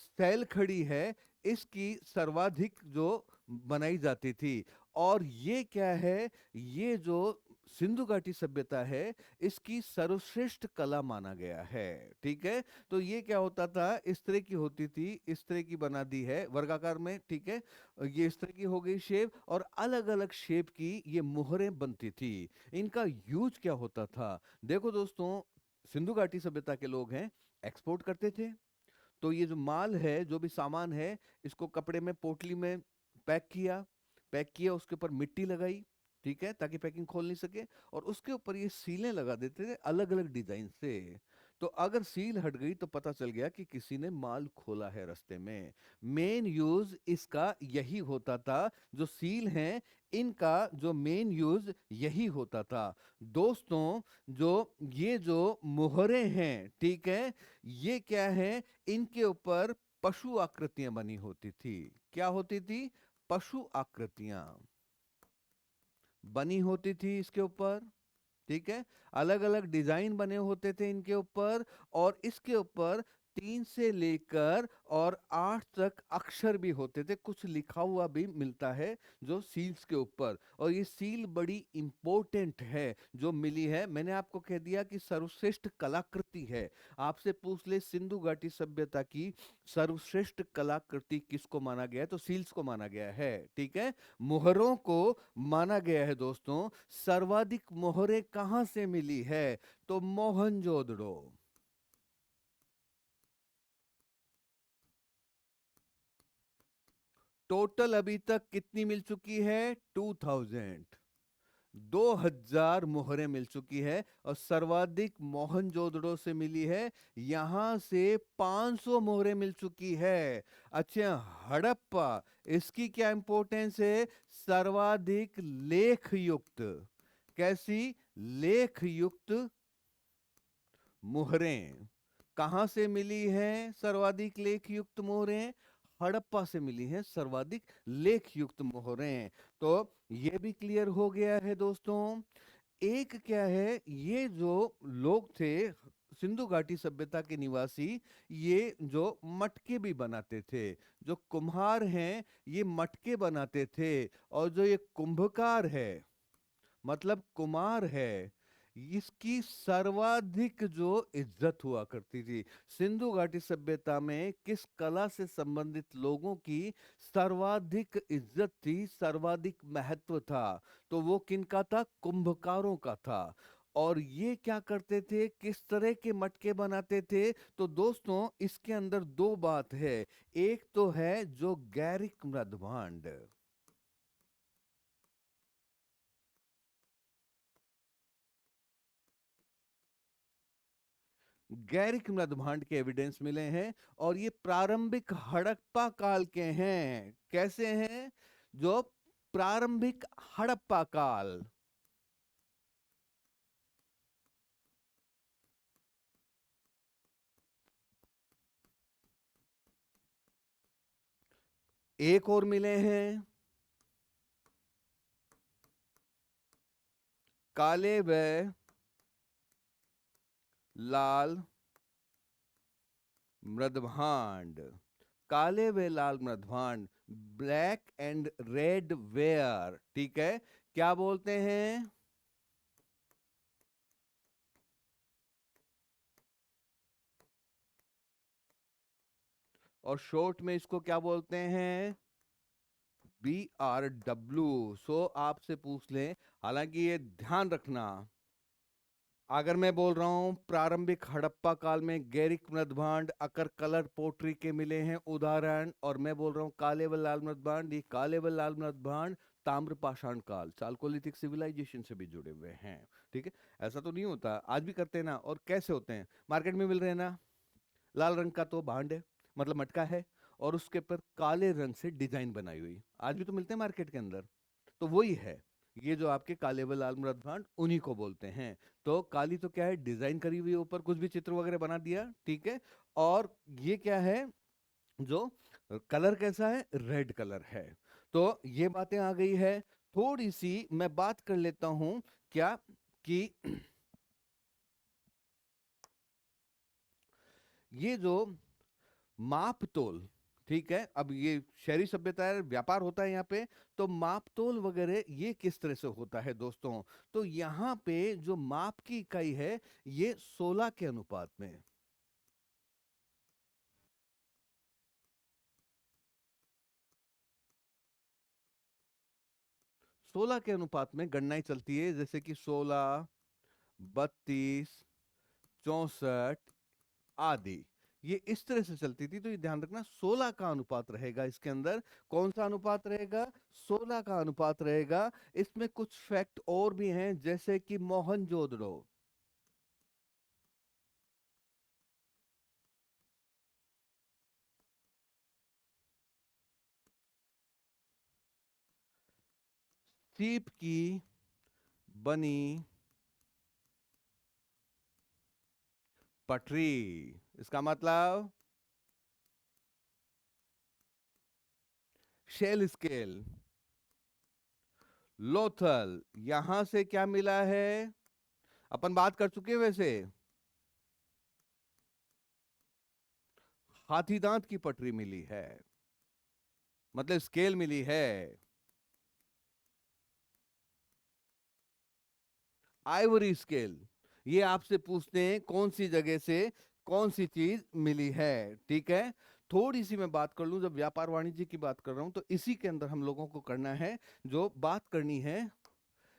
सैल खड़ी है, इसकी सर्वाधिक जो बनाई जाती थी। और ये क्या है, ये जो सिंधु घाटी सभ्यता है, इसकी सर्वश्रेष्ठ कला माना गया है। ठीक है, तो ये क्या होता था, इस तरह की होती थी, इस तरह की बना दी है वर्गाकार में। ठीक है, ये इस तरह की हो गई शेप, और अलग अलग शेप की ये मोहरें बनती थी। इनका यूज क्या होता था, देखो दोस्तों, सिंधु घाटी सभ्यता के लोग हैं, एक्सपोर्ट करते थे। तो ये जो माल है, जो भी सामान है, इसको कपड़े में, पोटली में पैक किया। पैक किया, उसके ऊपर मिट्टी लगाई, ठीक है, ताकि पैकिंग खोल नहीं सके। और उसके ऊपर ये सीलें लगा देते थे अलग अलग डिजाइन से। तो अगर सील हट गई तो पता चल गया कि किसी ने माल खोला है रास्ते में। मेन यूज इसका यही होता था, जो सील हैं, इनका जो मेन यूज यही होता था। दोस्तों, जो ये जो मोहरे हैं, ठीक है, ये क्या है, इनके ऊपर पशु आकृतियां बनी होती थी। क्या होती थी, पशु आकृतियां बनी होती थी इसके ऊपर। ठीक है, अलग अलग डिजाइन बने होते थे इनके ऊपर। और इसके ऊपर 3 से लेकर और 8 तक अक्षर भी होते थे, कुछ लिखा हुआ भी मिलता है जो सील्स के ऊपर। और ये सील बड़ी इंपॉर्टेंट है जो मिली है। मैंने आपको कह दिया कि सर्वश्रेष्ठ कलाकृति है। आपसे पूछ ले सिंधु घाटी सभ्यता की सर्वश्रेष्ठ कलाकृति किसको माना गया है, तो सील्स को माना गया है। ठीक है, मोहरों को माना गया है। दोस्तों, सर्वाधिक मोहरें कहां से मिली है, तो मोहनजोदड़ो। टोटल अभी तक कितनी मिल चुकी है, 2000 मोहरें मिल चुकी है। और सर्वाधिक मोहनजोदड़ो से मिली है, यहां से 500 मोहरें मिल चुकी है। अच्छा, हड़प्पा, इसकी क्या इंपॉर्टेंस है, सर्वाधिक लेख युक्त। कैसी, लेख युक्त मोहरें कहां से मिली है, सर्वाधिक लेख युक्त मोहरें हड़प्पा से मिली हैं सर्वाधिक लेख युक्त मोहरें। तो ये भी क्लियर हो गया है दोस्तों। एक क्या है, ये जो लोग थे सिंधु घाटी सभ्यता के निवासी, ये जो मटके भी बनाते थे, जो कुम्हार हैं ये मटके बनाते थे। और जो ये कुंभकार है, मतलब कुमार है, इसकी सर्वाधिक जो इज्जत हुआ करती थी। सिंधु घाटी सभ्यता में किस कला से संबंधित लोगों की सर्वाधिक इज्जत थी, सर्वाधिक महत्व था, तो वो किनका था, कुंभकारों का था। और ये क्या करते थे, किस तरह के मटके बनाते थे, तो दोस्तों इसके अंदर दो बात है। एक तो है जो गैरिक मृदभांड, गैरिक मृदभांड के एविडेंस मिले हैं। और ये प्रारंभिक हड़प्पा काल के हैं। कैसे हैं, जो प्रारंभिक हड़प्पा काल। एक और मिले हैं, काले व लाल मृदभांड। काले व लाल मृदभांड, ब्लैक एंड रेड वेयर। ठीक है, क्या बोलते हैं, और शॉर्ट में इसको क्या बोलते हैं, BRW। सो आपसे पूछ लें, हालांकि ये ध्यान रखना, अगर मैं बोल रहा हूं प्रारंभिक हड़प्पा काल में गैरिक मृदभांड अकर कलर पोट्री के मिले हैं उदाहरण, और मैं बोल रहा हूं काले व लाल मृदभांड, ये काले व लाल मृदभांड ताम्र पाषाण काल, चालकोलिथिक सिविलाइजेशन से भी जुड़े हुए हैं। ठीक है, ऐसा तो नहीं होता, आज भी करते हैं ना। और कैसे होते हैं, मार्केट में मिल रहे हैं ना, लाल रंग का तो भांड है, मतलब मटका है, और उसके ऊपर काले रंग से डिजाइन बनाई हुई, आज भी तो मिलते हैं मार्केट के अंदर। तो वही है, ये जो आपके काले व लाल मृद भांड, उन्हीं को बोलते हैं। तो काली तो क्या है, डिजाइन करी हुई है, ऊपर कुछ भी चित्र वगैरह बना दिया। ठीक है, और ये क्या है, जो कलर कैसा है, रेड कलर है। तो ये बातें आ गई है। थोड़ी सी मैं बात कर लेता हूं, क्या कि ये जो माप तोल, ठीक है। अब ये शहरी सभ्यता है, व्यापार होता है यहाँ पे, तो माप तोल वगैरह ये किस तरह से होता है दोस्तों? तो यहाँ पे जो माप की इकाई है ये 16 के अनुपात में, 16 के अनुपात में गणनाएं चलती है, जैसे कि 16, 32, 64 आदि, ये इस तरह से चलती थी। तो ये ध्यान रखना 16 का अनुपात रहेगा इसके अंदर। कौन सा अनुपात रहेगा? 16 का अनुपात रहेगा। इसमें कुछ फैक्ट और भी हैं, जैसे कि मोहनजोदड़ो, सीप की बनी पटरी, इसका मतलब शेल स्केल। लोथल, यहां से क्या मिला है? अपन बात कर चुके हैं वैसे, हाथी दांत की पटरी मिली है, मतलब स्केल मिली है। आइवरी स्केल, ये आपसे पूछते हैं कौन सी जगह से कौन सी चीज मिली है, ठीक है। थोड़ी सी मैं बात कर लूं, जब व्यापार वाणिज्य की बात कर रहा हूं तो इसी के अंदर हम लोगों को करना है, जो बात करनी है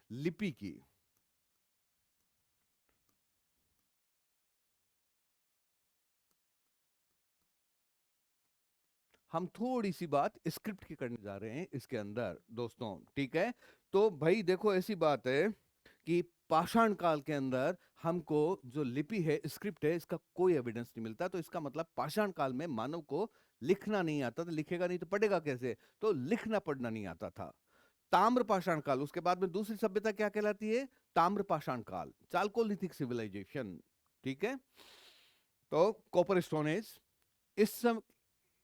लिपि की। हम थोड़ी सी बात स्क्रिप्ट की करने जा रहे हैं इसके अंदर दोस्तों, ठीक है। तो भाई देखो, ऐसी बात है कि पाषाण काल के अंदर हमको जो लिपि है, स्क्रिप्ट है, इसका कोई एविडेंस नहीं मिलता। तो इसका मतलब पाषाण काल में मानव को लिखना नहीं आता था, लिखेगा नहीं तो पढ़ेगा कैसे? तो लिखना पढ़ना नहीं आता था। ताम्र पाषाण काल, उसके बाद में दूसरी सभ्यता क्या कहलाती है? ताम्र पाषाण काल, चालकोलिथिक सिविलाइजेशन, ठीक है। तो कॉपर स्टोन एज, इस सम,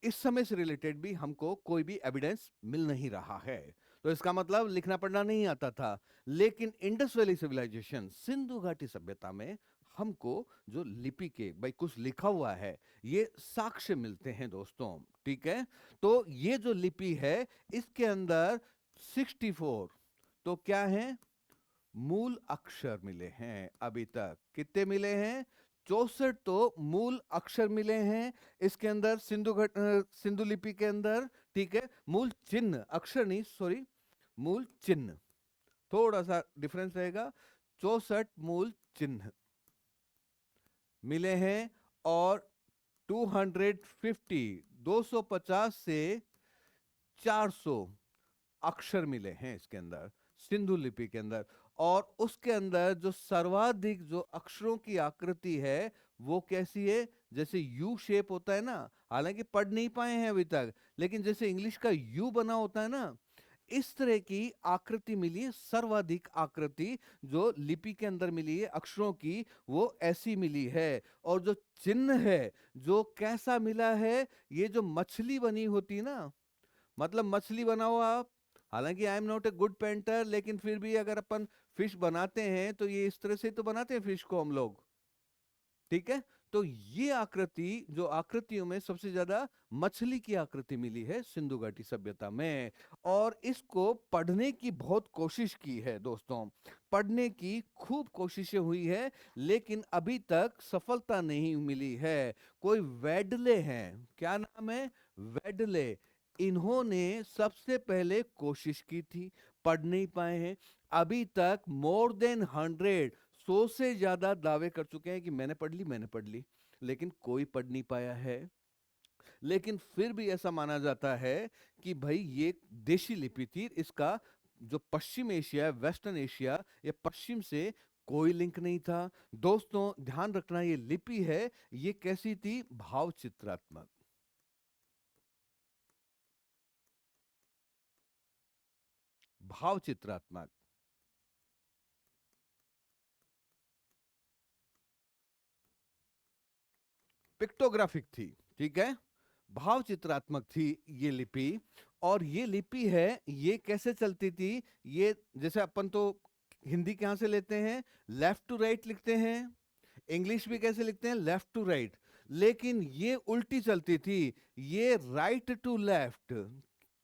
इस समय से रिलेटेड भी हमको कोई भी एविडेंस मिल नहीं रहा है। तो इसका मतलब लिखना पढ़ना नहीं आता था। लेकिन इंडस वैली सिविलाइजेशन, सिंधु घाटी सभ्यता में हमको जो लिपि के भाई कुछ लिखा हुआ है, ये साक्ष्य मिलते हैं दोस्तों, ठीक है। तो ये जो लिपि है, इसके अंदर 64, तो क्या है, मूल अक्षर मिले हैं। अभी तक कितने मिले हैं? 64 तो मूल अक्षर मिले हैं इसके अंदर, सिंधु लिपि के अंदर, ठीक है। मूल चिन्ह, अक्षर नहीं, सॉरी, मूल चिन्ह, थोड़ा सा डिफरेंस रहेगा। 64 मूल चिन्ह मिले हैं, और 250, 250 से 400 अक्षर मिले हैं इसके अंदर, सिंधु लिपि के अंदर। और उसके अंदर जो सर्वाधिक जो अक्षरों की आकृति है, वो कैसी है? जैसे यू शेप होता है ना, हालांकि पढ़ नहीं पाए हैं अभी तक, लेकिन जैसे इंग्लिश का यू बना होता है ना, इस तरह की आकृति मिली है। सर्वाधिक आकृति जो लिपि के अंदर मिली है अक्षरों की, वो ऐसी मिली है। और जो चिन्ह है, जो कैसा मिला है, ये जो मछली बनी होती ना, मतलब मछली बनाओ आप, हालांकि I am not a good painter, लेकिन फिर भी अगर अपन फिश बनाते हैं तो ये इस तरह से तो बनाते हैं फिश को हम लोग, ठीक है। तो ये आकृति, जो आकृतियों में सबसे ज्यादा मछली की आकृति मिली है सिंधु घाटी सभ्यता में। और इसको पढ़ने की बहुत कोशिश की है दोस्तों, पढ़ने की खूब कोशिशें हुई है, लेकिन अभी तक सफलता नहीं मिली है। कोई वेडले हैं, क्या नाम है? वेडले, इन्होंने सबसे पहले कोशिश की थी, पढ़ नहीं पाए हैं। अभी तक मोर देन 100, 100 से ज्यादा दावे कर चुके हैं कि मैंने पढ़ ली, मैंने पढ़ ली, लेकिन कोई पढ़ नहीं पाया है। लेकिन फिर भी ऐसा माना जाता है कि भाई ये देशी लिपि थी, इसका जो पश्चिम एशिया, वेस्टर्न एशिया या पश्चिम से कोई लिंक नहीं था। दोस्तों ध्यान रखना, ये लिपि है, ये कैसी थी? भाव चित्रात्मक, भाव चित्रात्मक, पिक्टोग्राफिक थी, ठीक है। भाव चित्रात्मक थी ये लिपि। और ये लिपि है, ये कैसे चलती थी? ये जैसे अपन तो हिंदी कहाँ से लेते हैं? लेफ्ट टू राइट लिखते हैं। इंग्लिश भी कैसे लिखते हैं? Left to right. लेकिन ये उल्टी चलती थी, ये राइट टू लेफ्ट।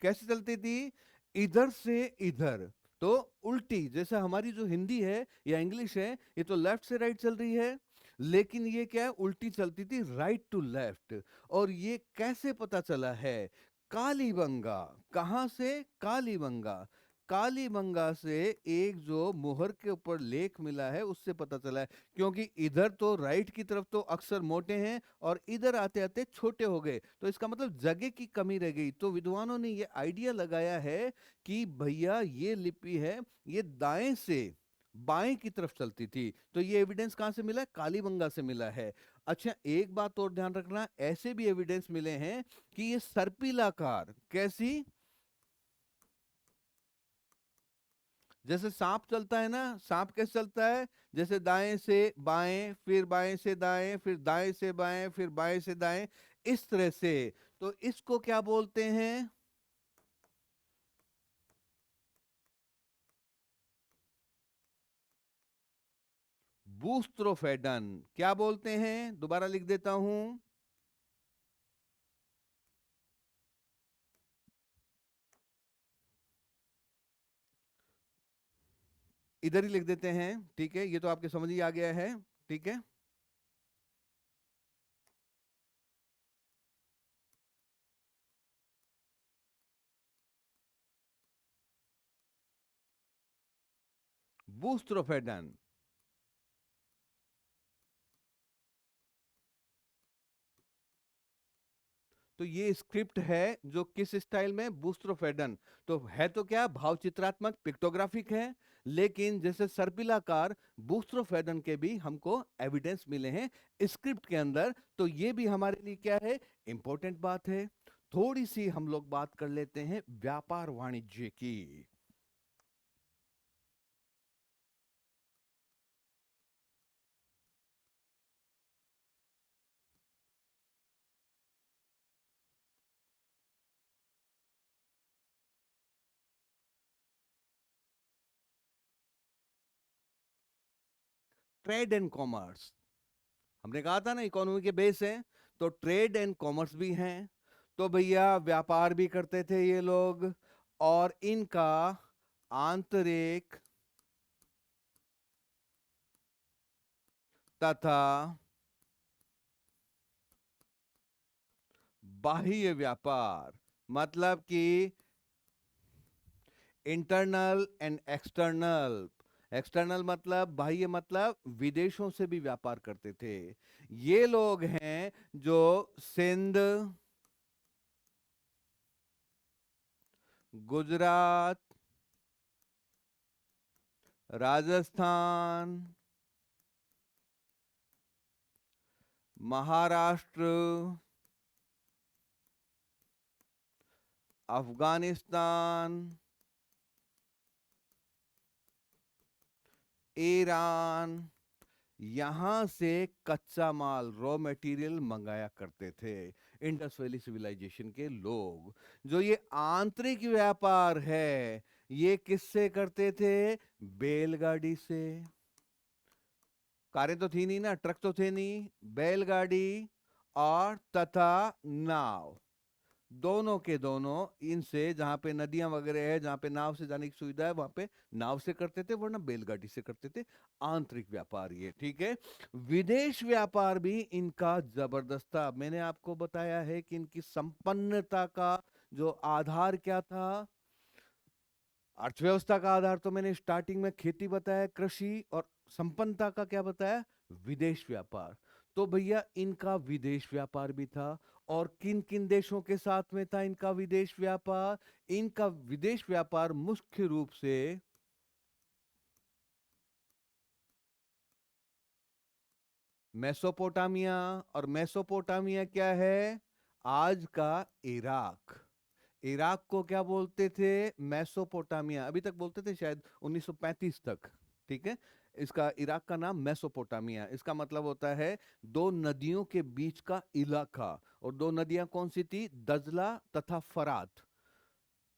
कैसे चलती थी? इधर से इधर। तो उल्टी, जैसे हमारी जो हिंदी है या इंग्लिश है, ये तो लेफ्ट से राइट चल रही है, लेकिन ये क्या है, उल्टी चलती थी, राइट टू लेफ्ट। और ये कैसे पता चला है? कालीबंगा। कहां से? कालीबंगा। कालीबंगा से एक जो मोहर के ऊपर लेख मिला है उससे पता चला है, क्योंकि इधर तो राइट की तरफ तो अक्षर मोटे हैं और इधर आते आते छोटे हो गए, तो इसका मतलब जगह की कमी रह गई। तो विद्वानों ने ये आइडिया लगाया है कि भैया ये लिपि है, ये दाएं से बाएं की तरफ चलती थी। तो ये एविडेंस कहां से मिला है? कालीबंगा से मिला है। अच्छा, एक बात और ध्यान रखना, ऐसे भी एविडेंस मिले हैं कि ये सर्पिलाकार, कैसी? जैसे सांप चलता है ना, सांप कैसे चलता है? जैसे दाएं से बाएं, फिर बाएं से दाएं, फिर दाएं से बाएं, फिर बाएं से दाएं, इस तरह से। तो इसको क्या बोलते हैं? बूस्ट्रोफेडन। क्या बोलते हैं? दोबारा लिख देता हूं। इधर ही लिख देते हैं, ठीक है, ये तो आपके समझ ही आ गया है। ठीक है, बूस्ट्रोफेडन। तो ये स्क्रिप्ट है जो किस स्टाइल में? बूस्ट्रोफेडन। तो है तो क्या, भाव चित्रात्मक, पिक्टोग्राफिक है, लेकिन जैसे सर्पिलाकार, बूस्ट्रोफेडन के भी हमको एविडेंस मिले हैं स्क्रिप्ट के अंदर। तो ये भी हमारे लिए क्या है, इंपॉर्टेंट बात है। थोड़ी सी हम लोग बात कर लेते हैं व्यापार वाणिज्य की। ट्रेड एंड कॉमर्स, हमने कहा था ना इकोनॉमी के बेस है, तो ट्रेड एंड कॉमर्स भी हैं। तो भैया व्यापार भी करते थे ये लोग, और इनका आंतरिक तथा बाह्य व्यापार, मतलब कि इंटरनल एंड एक्सटर्नल। एक्सटर्नल मतलब, बाह्य मतलब विदेशों से भी व्यापार करते थे। ये लोग हैं जो सिंध, गुजरात, राजस्थान, महाराष्ट्र, अफगानिस्तान, ईरान, यहां से कच्चा माल, रॉ मटेरियल मंगाया करते थे इंडस वैली सिविलाइजेशन के लोग। जो ये आंतरिक व्यापार है, ये किससे करते थे? बैलगाड़ी से। कारें तो थी नहीं ना, ट्रक तो थे नहीं, बैलगाड़ी और तथा नाव, दोनों के दोनों इनसे, जहां पे नदियां वगैरह है, जहां पे नाव से जाने की सुविधा है, वहां पे नाव से करते थे, वरना बैलगाड़ी से करते थे। आंतरिक व्यापार ये, ठीक है। विदेश व्यापार भी इनका जबरदस्त था। मैंने आपको बताया है कि इनकी संपन्नता का जो आधार क्या था, अर्थव्यवस्था का आधार तो मैंने स्टार्टिंग में खेती बताया, कृषि, और संपन्नता का क्या बताया? विदेश व्यापार। तो भैया इनका विदेश व्यापार भी था। और किन किन देशों के साथ में था इनका विदेश व्यापार? इनका विदेश व्यापार मुख्य रूप से मेसोपोटामिया, और मेसोपोटामिया क्या है? आज का इराक। इराक को क्या बोलते थे? मेसोपोटामिया, अभी तक बोलते थे शायद 1935 तक, ठीक है। इसका इराक का नाम मेसोपोटामिया, इसका मतलब होता है दो नदियों के बीच का इलाका। और दो नदियां कौन सी थी? दजला तथा फरात,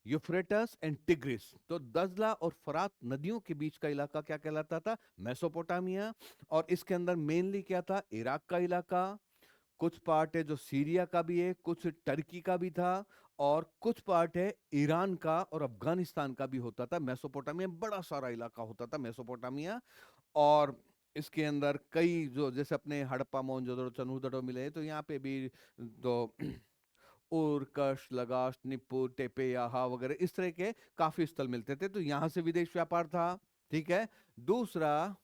यूफ्रेटस एंड टिग्रिस। तो दजला और फरात नदियों के बीच का इलाका क्या कहलाता था? मेसोपोटामिया। और इसके अंदर मेनली क्या था? इराक का इलाका। कुछ पार्ट है जो सीरिया का भी है, कुछ टर्की का भी था, और कुछ पार्ट है ईरान का और अफगानिस्तान का भी होता था। मेसोपोटामिया बड़ा सारा इलाका होता था मेसोपोटामिया। और इसके अंदर कई जो जैसे अपने हड़प्पा मोहनजोदड़ो चनहूदड़ो मिले, तो यहाँ पे भी तो उर्कश, लगाश, निप्पुर, टेपे, याहा वगैरह इस तरह के काफी स्थल मिलते थे, तो यहां से विदेश व्यापार था। ठीक है। दूसरा,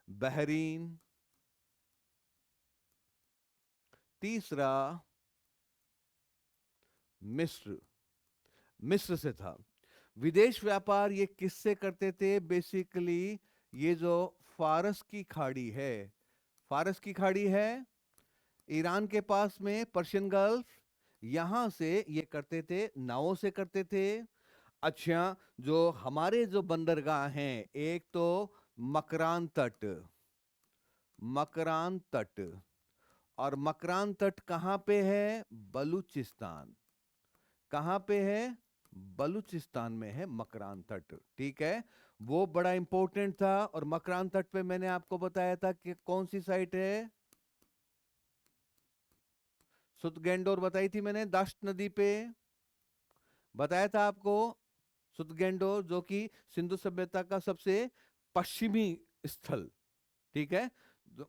बहरीन। तीसरा, मिस्र। मिस्र से था विदेश व्यापार। ये किससे करते थे बेसिकली? ये जो फारस की खाड़ी है, फारस की खाड़ी है ईरान के पास में, पर्शियन गल्फ, यहां से ये करते थे, नावों से करते थे। अच्छा, जो हमारे जो बंदरगाह हैं, एक तो मकरान तट, मकरान तट, और मकरान तट कहां पे है? बलूचिस्तान। कहां पे है? बलूचिस्तान में है मकरान तट। ठीक है। वो बड़ा इंपॉर्टेंट था। और मकरान तट पे मैंने आपको बताया था कि कौन सी साइट है? सुतगेंडोर बताई थी मैंने, दाश्त नदी पे बताया था आपको। सुतगेंडोर जो कि सिंधु सभ्यता का सबसे पश्चिमी स्थल, ठीक है,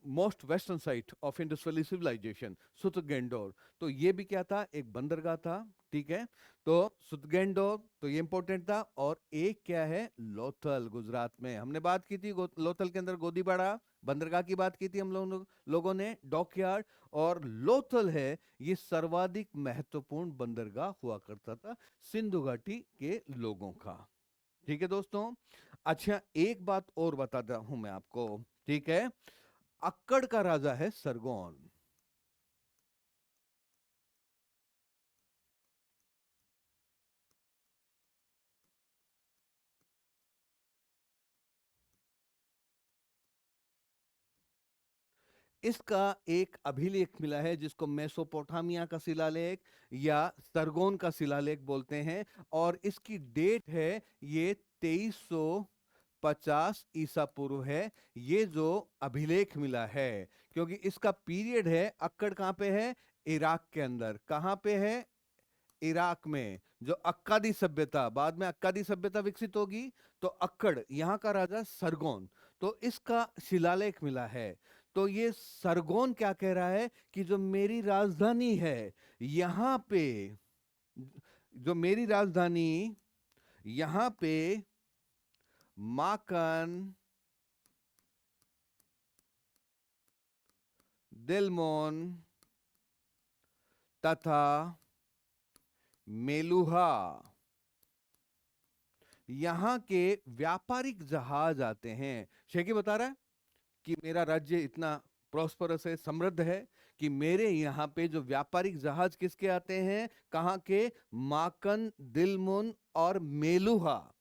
most western site of Indus valley civilization, Sutkagendor. तो ये भी क्या था? एक बंदरगाह था। ठीक है। तो सुतगेंडोर तो ये इंपॉर्टेंट था। और एक क्या है? लोथल, गुजरात में हमने बात की थी। लोथल के अंदर गोदीबाड़ा बंदरगाह की बात की थी हम लोगों ने, डॉकयार्ड। और लोथल है ये सर्वाधिक महत्वपूर्ण बंदरगाह हुआ करता था सिंधु घाटी के लोगों का। ठीक है दोस्तों। अच्छा, एक बात और बताता हूं मैं आपको। ठीक है। अक्कड़ का राजा है सरगोन। इसका एक अभिलेख मिला है जिसको मेसोपोटामिया का शिलालेख या सरगोन का शिलालेख बोलते हैं। और इसकी डेट है ये 2350 ईसा पूर्व है, ये जो अभिलेख मिला है। क्योंकि इसका पीरियड है, अक्कड़ कहां पे है? इराक के अंदर। कहां पे है? इराक में। जो अक्कादी सभ्यता, बाद में अक्कादी सभ्यता विकसित होगी, तो अक्कड़ यहां का राजा सरगोन, तो इसका शिलालेख मिला है। तो ये सरगोन क्या कह रहा है कि जो मेरी राजधानी है यहां पे, जो मेरी राजधानी यहां पे माकन, दिलमोन तथा मेलुहा, यहां के व्यापारिक जहाज आते हैं। शेखी बता रहा है कि मेरा राज्य इतना प्रॉस्परस है, समृद्ध है, कि मेरे यहाँ पे जो व्यापारिक जहाज किसके आते हैं? कहाँ के? माकन, दिलमुन और मेलुहा।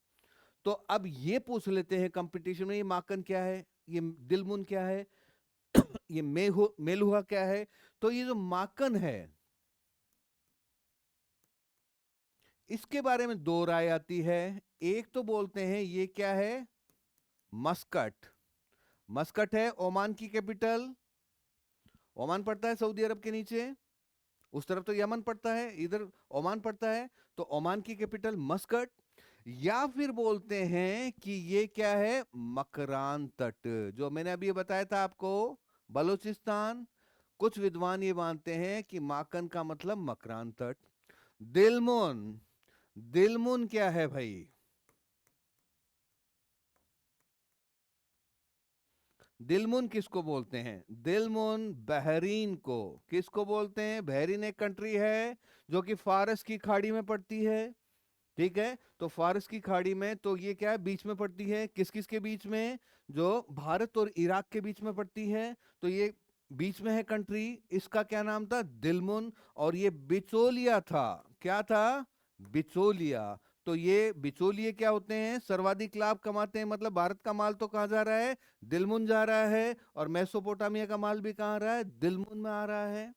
तो अब ये पूछ लेते हैं कंपटीशन में, ये माकन क्या है, ये दिलमुन क्या है, ये मेलुहा क्या है? तो ये जो माकन है, इसके बारे में दो राय आती है। एक तो बोलते हैं ये क्या है? मस्कट। मस्कट है ओमान की कैपिटल। ओमान पड़ता है सऊदी अरब के नीचे, उस तरफ तो यमन पड़ता है, इधर ओमान पड़ता है। तो ओमान की कैपिटल मस्कट। या फिर बोलते हैं कि ये क्या है? मकरान तट, जो मैंने अभी बताया था आपको, बलूचिस्तान। कुछ विद्वान ये मानते हैं कि माकन का मतलब मकरान तट। दिलमुन, दिलमुन क्या है भाई? दिलमुन किसको बोलते हैं? दिलमुन बहरीन को। किसको बोलते हैं? बहरीन एक कंट्री है जो कि फारस की खाड़ी में पड़ती है। ठीक है। तो फारस की खाड़ी में, तो ये क्या है? बीच में पड़ती है। किस किस के बीच में? जो भारत और इराक के बीच में पड़ती है। तो ये बीच में है कंट्री। इसका क्या नाम था? दिलमुन। और ये बिचौलिया था। क्या था? बिचौलिया। तो ये बिचौलिए क्या होते हैं? सर्वाधिक लाभ कमाते हैं। मतलब भारत का माल तो कहां जा रहा है? दिलमुन जा रहा है। और मेसोपोटामिया का माल भी कहां आ रहा है? दिलमुन में आ रहा है।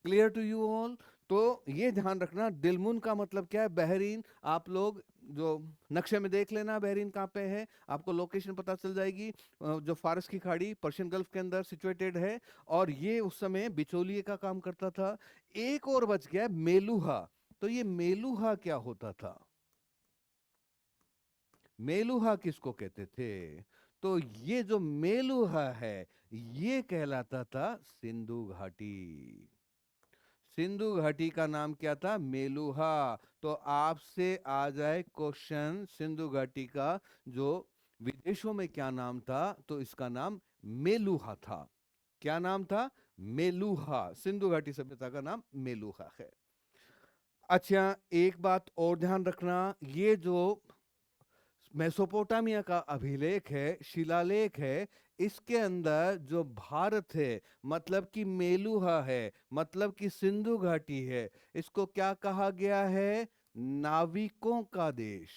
Clear to you all? तो ये ध्यान रखना, दिलमुन का मतलब क्या है? बहरीन। आप लोग जो नक्शे में देख लेना बहरीन कहाँ पे है, आपको लोकेशन पता चल जाएगी। जो फारस की खाड़ी पर्शियन गल्फ के अंदर सिचुएटेड है, और ये उस समय बिचौलिए का काम करता था। एक और बच गया, मेलुहा। तो ये मेलुहा क्या होता था? मेलुहा किसको कहते थे? तो ये जो मेलुहा है, ये कहलाता था सिंधु घाटी। सिंधु घाटी का नाम क्या था? मेलुहा। तो आपसे आ जाए क्वेश्चन, सिंधु घाटी का जो विदेशों में क्या नाम था, तो इसका नाम मेलुहा था। क्या नाम था? मेलुहा। सिंधु घाटी सभ्यता का नाम मेलुहा है। अच्छा, एक बात और ध्यान रखना, ये जो मेसोपोटामिया का अभिलेख है, शिलालेख है, इसके अंदर जो भारत है, मतलब कि मेलुहा है, मतलब कि सिंधु घाटी है, इसको क्या कहा गया है? नाविकों का देश।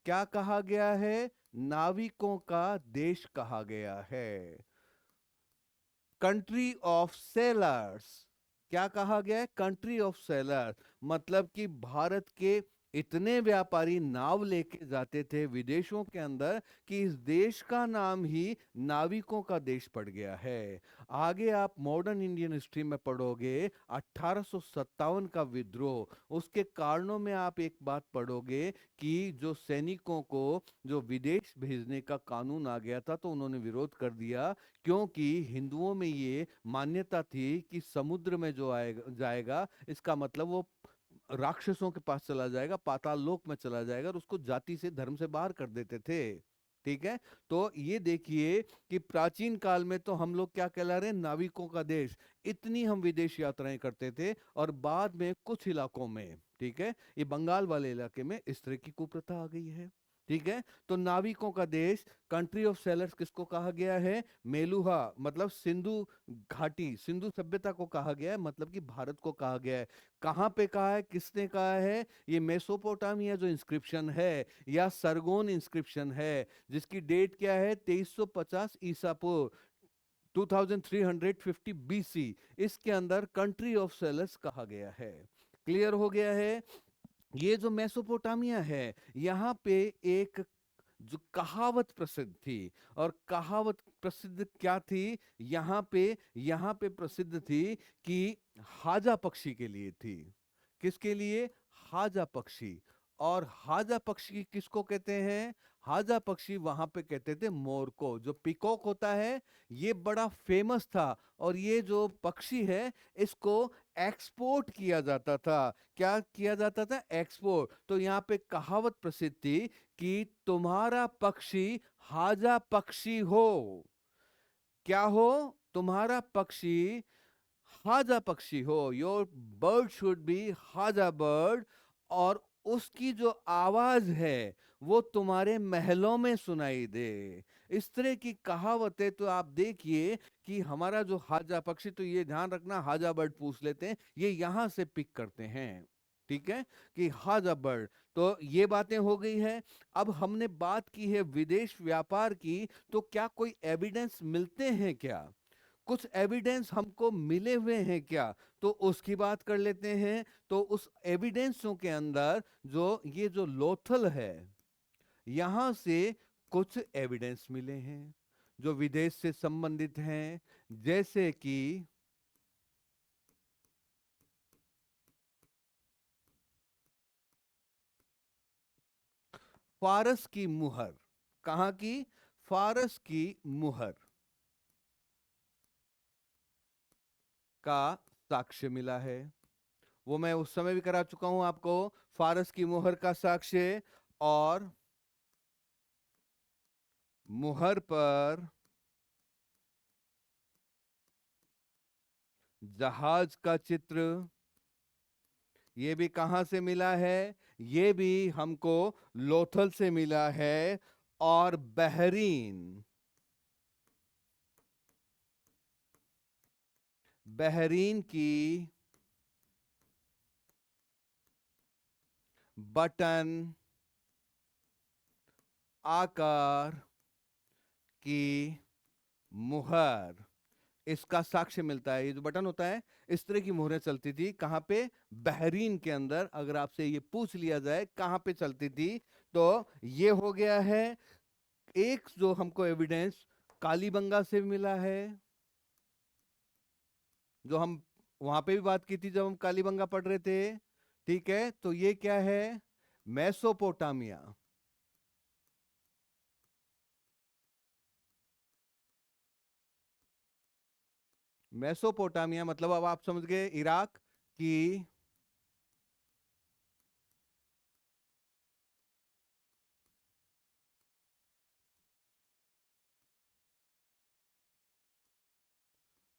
क्या कहा गया है? नाविकों का देश कहा गया है। Country of sellers. क्या कहा गया है? Country of sellers. मतलब कि भारत के इतने व्यापारी नाव लेके जाते थे विदेशों के अंदर कि इस देश का नाम ही नाविकों का देश पड़ गया है। आगे आप मॉडर्न इंडियन हिस्ट्री में पढ़ोगे 1857 का विद्रोह, उसके कारणों में आप एक बात पढ़ोगे कि जो सैनिकों को जो विदेश भेजने का कानून आ गया था, तो उन्होंने विरोध कर दिया, क्योंकि हिंदुओं में ये मान्यता थी कि समुद्र में जो आएगा जाएगा, इसका मतलब वो राक्षसों के पास चला जाएगा, पाताल लोक में चला जाएगा, और उसको जाति से धर्म से बाहर कर देते थे। ठीक है। तो ये देखिए कि प्राचीन काल में तो हम लोग क्या कहला रहे हैं? नाविकों का देश। इतनी हम विदेश यात्राएं करते थे, और बाद में कुछ इलाकों में, ठीक है, ये बंगाल वाले इलाके में इस तरह की कुप्रथा आ गई है। ठीक है। तो नाविकों का देश, कंट्री ऑफ सेलर्स किसको कहा गया है? मेलुहा, मतलब सिंधु घाटी, सिंधु सभ्यता को कहा गया है, मतलब कि भारत को कहा गया है। कहाँ पे कहा है? किसने कहा है? ये मेसोपोटामिया जो इंस्क्रिप्शन है, या सरगोन इंस्क्रिप्शन है, जिसकी डेट क्या है? 2350 ईसा पूर्व, 2350 बीसी, इसके अंदर कंट्री ऑफ सेलर्स कहा गया है। क्लियर हो गया है? ये जो मेसोपोटामिया है, यहाँ पे एक जो कहावत प्रसिद्ध थी, और कहावत प्रसिद्ध क्या थी? यहाँ पे प्रसिद्ध थी कि हाजा पक्षी के लिए थी। किसके लिए? हाजा पक्षी। और हाजा पक्षी किसको कहते हैं? हाजा पक्षी वहां पे कहते थे मोर को। जो पिकॉक होता है, ये बड़ा फेमस था, और ये जो पक्षी है, इसको एक्सपोर्ट किया जाता था। क्या किया जाता था? एक्सपोर्ट। तो यहाँ पे कहावत प्रसिद्ध थी कि तुम्हारा पक्षी हाजा पक्षी हो। क्या हो? तुम्हारा पक्षी हाजा पक्षी हो। योर बर्ड शुड बी हाजा बर्ड। और उसकी जो आवाज है, वो तुम्हारे महलों में सुनाई दे। इस तरह की कहावतें तो आप देखिए कि हमारा जो हाजा पक्षी, तो ये ध्यान रखना, हाजा बर्ड पूछ लेते हैं, ये यहां से पिक करते हैं। ठीक है, कि हाजा बर्ड। तो ये बातें हो गई है। अब हमने बात की है विदेश व्यापार की, तो क्या कोई एविडेंस मिलते हैं क्या? कुछ एविडेंस हमको मिले हुए हैं क्या? तो उसकी बात कर लेते हैं। तो उस एविडेंसों के अंदर जो ये जो लोथल है, यहां से कुछ एविडेंस मिले हैं जो विदेश से संबंधित हैं। जैसे कि फारस की मुहर। कहां की? फारस की मुहर का साक्ष्य मिला है। वो मैं उस समय भी करा चुका हूं आपको। फारस की मुहर का साक्ष्य, और मुहर पर जहाज का चित्र, ये भी कहां से मिला है? ये भी हमको लोथल से मिला है। और बहरीन, बहरीन की बटन आकार की मुहर, इसका साक्ष्य मिलता है। ये जो बटन होता है, इस तरह की मोहरें चलती थी कहाँ पे? बहरीन के अंदर। अगर आपसे ये पूछ लिया जाए कहाँ पे चलती थी, तो ये हो गया है एक जो हमको एविडेंस कालीबंगा से मिला है, जो हम वहां पे भी बात की थी जब हम कालीबंगा पढ़ रहे थे। ठीक है, तो ये क्या है? मेसोपोटामिया। मेसोपोटामिया मतलब अब आप समझ गए इराक की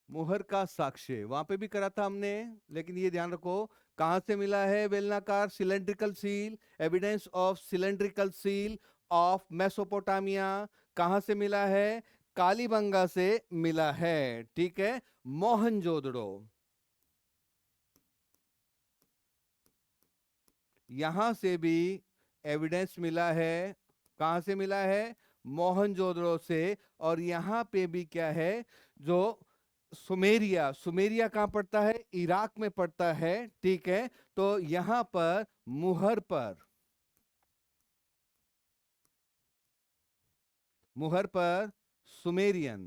मुहर का साक्ष्य वहां पे भी करा था हमने। लेकिन ये ध्यान रखो कहां से मिला है? बेलनाकार cylindrical seal, evidence of cylindrical seal of Mesopotamia. कहां से मिला है? कालीबंगा से मिला है। ठीक है, मोहनजोदड़ो, यहां से भी एविडेंस मिला है। कहां से मिला है? मोहनजोदड़ो से। और यहां पे भी क्या है? जो सुमेरिया, सुमेरिया कहां पड़ता है? इराक में पड़ता है। ठीक है, तो यहां पर मुहर पर, मुहर पर सुमेरियन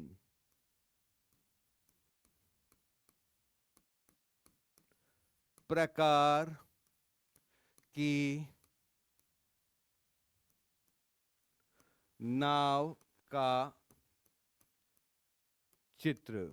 प्रकार की नाव का चित्र।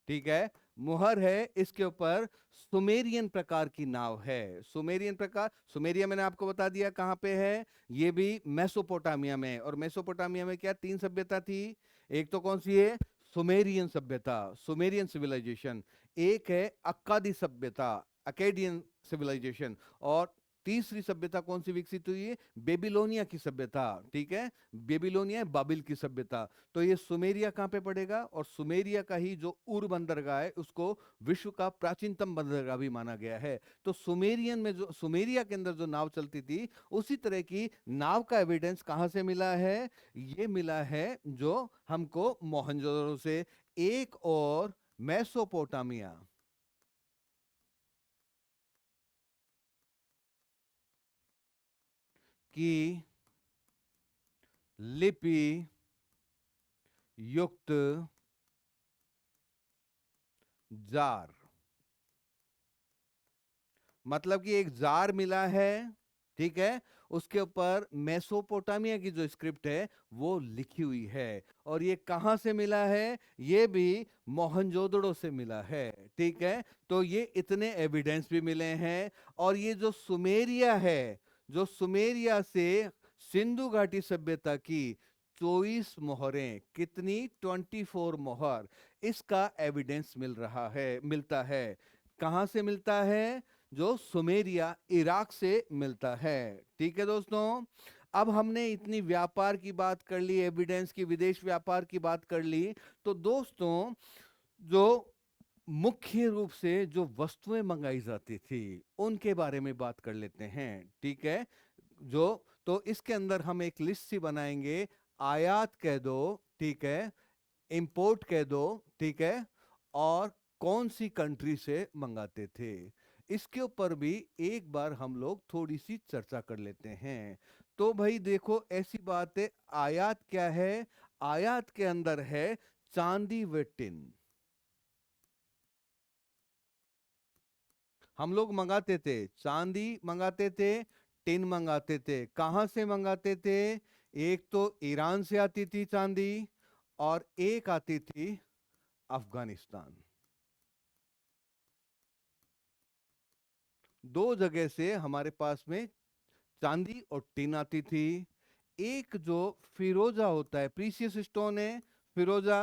ठीक है, मुहर है, इसके ऊपर सुमेरियन प्रकार की नाव है। सुमेरियन प्रकार, सुमेरिया मैंने आपको बता दिया कहां पे है। ये भी मेसोपोटामिया में। और मेसोपोटामिया में क्या तीन सभ्यता थी? एक तो कौन सी है? सुमेरियन सभ्यता, सुमेरियन सिविलाइजेशन। एक है अक्कादी सभ्यता, अकेडियन सिविलाइजेशन। और तीसरी सभ्यता कौन सी विकसित हुई है? बेबीलोनिया की सभ्यता। ठीक है, बेबीलोनिया बाबिल की सभ्यता। तो ये सुमेरिया कहाँ पे पड़ेगा? और सुमेरिया का ही जो उर बंदरगाह है उसको विश्व का प्राचीनतम बंदरगाह भी माना गया है। तो सुमेरियन में जो, सुमेरिया के अंदर जो नाव चलती थी, उसी तरह की नाव का एविडेंस कहां से मिला है? ये मिला है जो हमको मोहनजोदड़ो से। एक और मेसोपोटामिया की लिपि युक्त जार, मतलब कि एक जार मिला है। ठीक है, उसके ऊपर मेसोपोटामिया की जो स्क्रिप्ट है वो लिखी हुई है। और ये कहां से मिला है? ये भी मोहनजोदड़ो से मिला है। ठीक है, तो ये इतने एविडेंस भी मिले हैं। और ये जो सुमेरिया है, जो सुमेरिया से सिंधु घाटी सभ्यता की 24 मोहरें, कितनी? 24 मोहर, इसका एविडेंस मिल रहा है, मिलता है। कहां से मिलता है? जो सुमेरिया इराक से मिलता है। ठीक है दोस्तों, अब हमने इतनी व्यापार की बात कर ली, एविडेंस की, विदेश व्यापार की बात कर ली। तो दोस्तों, जो मुख्य रूप से जो वस्तुएं मंगाई जाती थी उनके बारे में बात कर लेते हैं। ठीक है, जो, तो इसके अंदर हम एक लिस्ट सी बनाएंगे। आयात कह दो, ठीक है, इंपोर्ट कह दो, ठीक है, और कौन सी कंट्री से मंगाते थे, इसके ऊपर भी एक बार हम लोग थोड़ी सी चर्चा कर लेते हैं। तो भाई देखो, ऐसी बात है, आयात क्या है? आयात के अंदर है चांदी व टिन। हम लोग मंगाते थे, चांदी मंगाते थे, टिन मंगाते थे। कहां से मंगाते थे? एक तो ईरान से आती थी चांदी, और एक आती थी अफगानिस्तान। दो जगह से हमारे पास में चांदी और टिन आती थी। एक जो फिरोजा होता है, प्रीसियस स्टोन है, फिरोजा,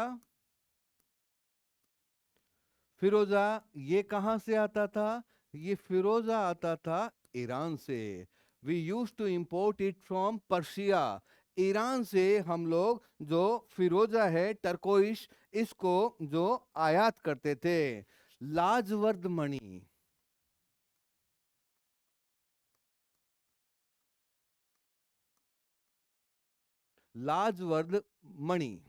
फिरोजा, ये कहां से आता था? ये फिरोजा आता था ईरान से। We use to import it from Persia. Iran से हम लोग जो फिरोजा है, टर्कोइश, इसको जो आयात करते थे। लाजवर्द मणि, लाजवर्द मणि,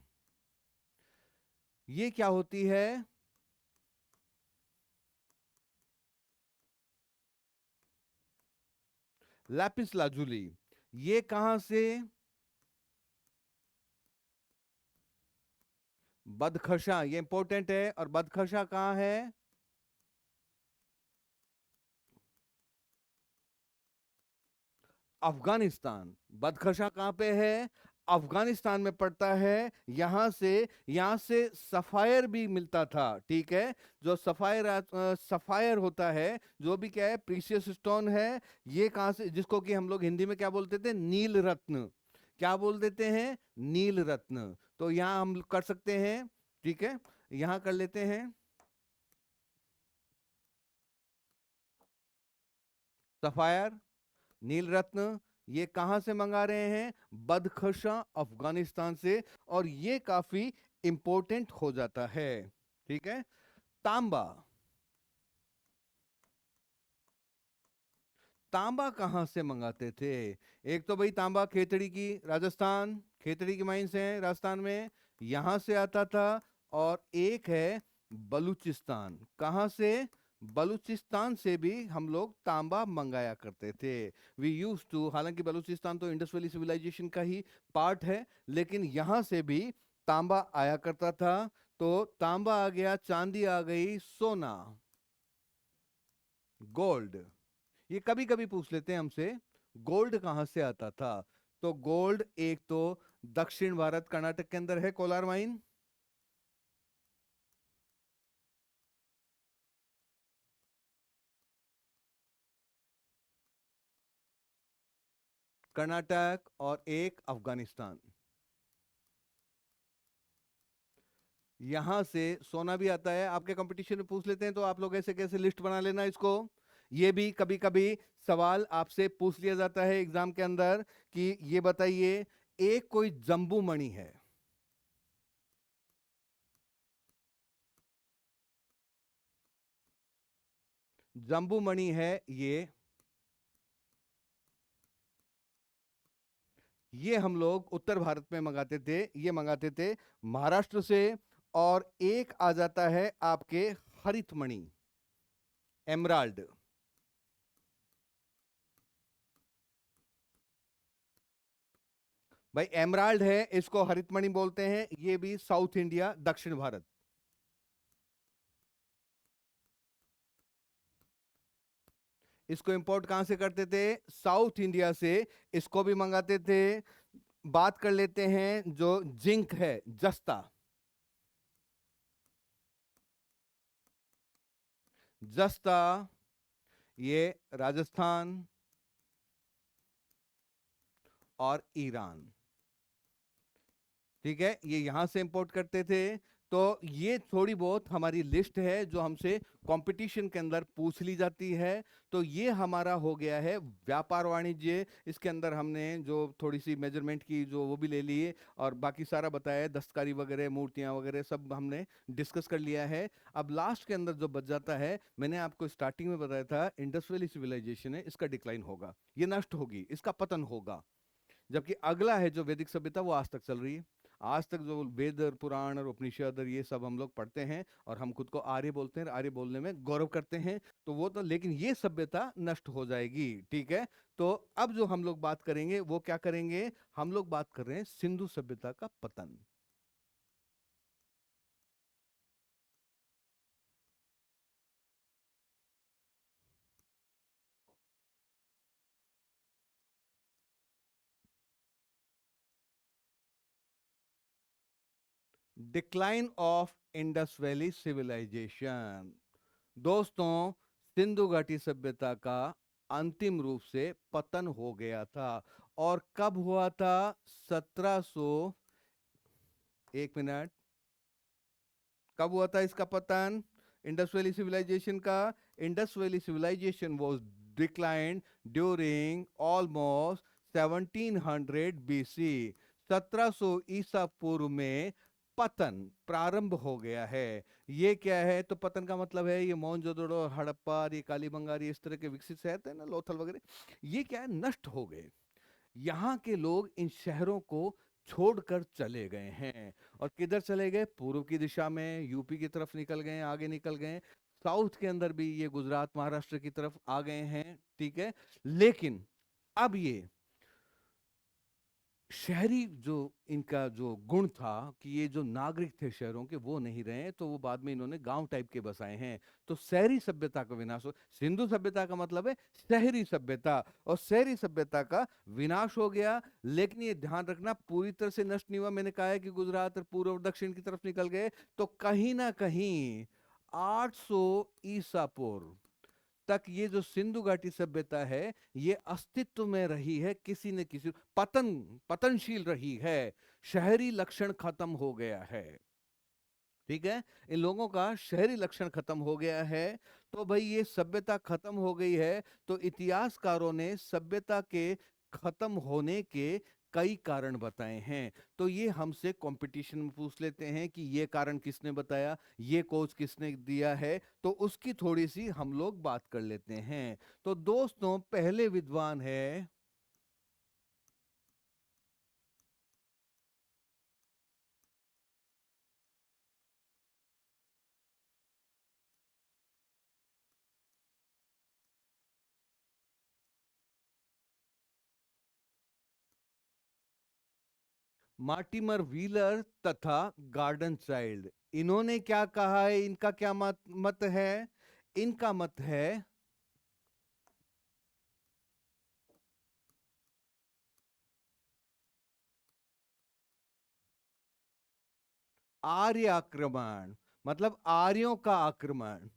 ये क्या होती है? लैपिस लाजुली, ये कहां से? बदखशा, ये इंपॉर्टेंट है। और बदखशा कहां है? अफगानिस्तान। बदखशा कहां पे है? अफगानिस्तान में पड़ता है। यहां से सफायर भी मिलता था, ठीक है। जो सफायर सफायर होता है, जो भी क्या है, प्रीशियस स्टोन है। ये कहां से, जिसको कि हम लोग हिंदी में क्या बोलते थे? नील रत्न। क्या बोल देते हैं? नील रत्न। तो यहां हम कर सकते हैं, ठीक है, यहां कर लेते हैं। सफायर, नील रत्न, ये कहां से मंगा रहे हैं? बदखशा, अफगानिस्तान से। और ये काफी इंपॉर्टेंट हो जाता है, ठीक है। तांबा, तांबा कहां से मंगाते थे? एक तो भाई तांबा खेतड़ी की, राजस्थान, खेतड़ी की माइंस हैं राजस्थान में, यहां से आता था। और एक है बलूचिस्तान, कहां से? बलूचिस्तान से भी हम लोग तांबा मंगाया करते थे। वी यूज टू, हालांकि बलूचिस्तान तो इंडस वैली सिविलाइजेशन का ही पार्ट है, लेकिन यहां से भी तांबा आया करता था। तो तांबा आ गया, चांदी आ गई, सोना, गोल्ड। ये कभी कभी पूछ लेते हैं हमसे, गोल्ड कहां से आता था? तो गोल्ड एक तो दक्षिण भारत, कर्नाटक के अंदर है कोलार माइन। कर्नाटक, और एक अफगानिस्तान। यहां से सोना भी आता है। आपके कंपटीशन में पूछ लेते हैं, तो आप लोग ऐसे कैसे लिस्ट बना लेना इसको। ये भी कभी कभी सवाल आपसे पूछ लिया जाता है एग्जाम के अंदर, कि ये बताइए, एक कोई जंबू मणि है, जंबू मणि है ये हम लोग उत्तर भारत में मंगाते थे, ये मंगाते थे महाराष्ट्र से। और एक आ जाता है आपके हरितमणि, एमराल्ड। भाई एमराल्ड है, इसको हरितमणि बोलते हैं, ये भी साउथ इंडिया, दक्षिण भारत। इसको इंपोर्ट कहां से करते थे? साउथ इंडिया से। इसको भी मंगाते थे। बात कर लेते हैं जो जिंक है, जस्ता, जस्ता, ये राजस्थान और ईरान, ठीक है, ये यहां से इंपोर्ट करते थे। तो ये थोड़ी बहुत हमारी लिस्ट है जो हमसे कंपटीशन के अंदर पूछ ली जाती है। तो ये हमारा हो गया है व्यापार वाणिज्य। इसके अंदर हमने जो थोड़ी सी मेजरमेंट की, जो वो भी ले लिए, और बाकी सारा बताया, दस्तकारी वगैरह, मूर्तियां वगैरह सब हमने डिस्कस कर लिया है। अब लास्ट के अंदर जो बच जाता है, मैंने आपको स्टार्टिंग में बताया था, इंडस वैली सिविलाइजेशन है, इसका डिक्लाइन होगा, ये नष्ट होगी, इसका पतन होगा। जबकि अगला है जो वैदिक सभ्यता, वो आज तक चल रही है। आज तक जो वेद और पुराण और उपनिषद और ये सब हम लोग पढ़ते हैं, और हम खुद को आर्य बोलते हैं, आर्य बोलने में गौरव करते हैं। तो वो तो, लेकिन ये सभ्यता नष्ट हो जाएगी, ठीक है। तो अब जो हम लोग बात करेंगे, वो क्या करेंगे? हम लोग बात कर रहे हैं सिंधु सभ्यता का पतन। Decline of Indus valley civilisation. दोस्तों, सिंधु घाटी सभ्यता का अंतिम रूप से पतन हो गया था। और कब हुआ था? 1700, एक मिनट, कब हुआ था इसका पतन, इंडस वैली सिविलाइजेशन का? Indus valley civilisation was declined during almost 1700 BC. 1700 ईसा पूर्व में पतन प्रारंभ हो गया है। ये क्या है? तो पतन का मतलब है, ये मोहनजोदड़ो, हड़प्पा, ये कालीबंगार, ये इस तरह के विकसित शहर थे ना, लोथल वगैरह, ये क्या है, नष्ट हो गए। यहाँ के लोग इन शहरों को छोड़कर चले गए हैं। और किधर चले गए? पूर्व की दिशा में, यूपी की तरफ निकल गए, आगे निकल गए। साउथ के अंदर भी ये गुजरात, महाराष्ट्र की तरफ आ गए हैं, ठीक है। लेकिन अब ये शहरी जो इनका जो गुण था कि ये जो नागरिक थे शहरों के वो नहीं रहे, तो वो बाद में इन्होंने गांव टाइप के बसाए हैं। तो शहरी सभ्यता का विनाश हो, सिंधु सभ्यता का मतलब है शहरी सभ्यता, और शहरी सभ्यता का विनाश हो गया। लेकिन ये ध्यान रखना पूरी तरह से नष्ट नहीं हुआ। मैंने कहा है कि गुजरात और पूर्व और दक्षिण की तरफ निकल गए, तो कहीं ना कहीं 800 ईसा पूर्व तक ये जो सिंधु घाटी सभ्यता है ये अस्तित्व में रही है, किसी न किसी पतनशील रही है। शहरी लक्षण खत्म हो गया है। ठीक है, इन लोगों का शहरी लक्षण खत्म हो गया है। तो भाई ये सभ्यता खत्म हो गई है, तो इतिहासकारों ने सभ्यता के खत्म होने के कई कारण बताए हैं। तो ये हमसे कंपटीशन में पूछ लेते हैं कि ये कारण किसने बताया, ये खोज किसने दिया है, तो उसकी थोड़ी सी हम लोग बात कर लेते हैं। तो दोस्तों, पहले विद्वान है मार्टिमर व्हीलर तथा गार्डन चाइल्ड। इन्होंने क्या कहा है, इनका क्या मत है? इनका मत है आर्य आक्रमण, मतलब आर्यों का आक्रमण।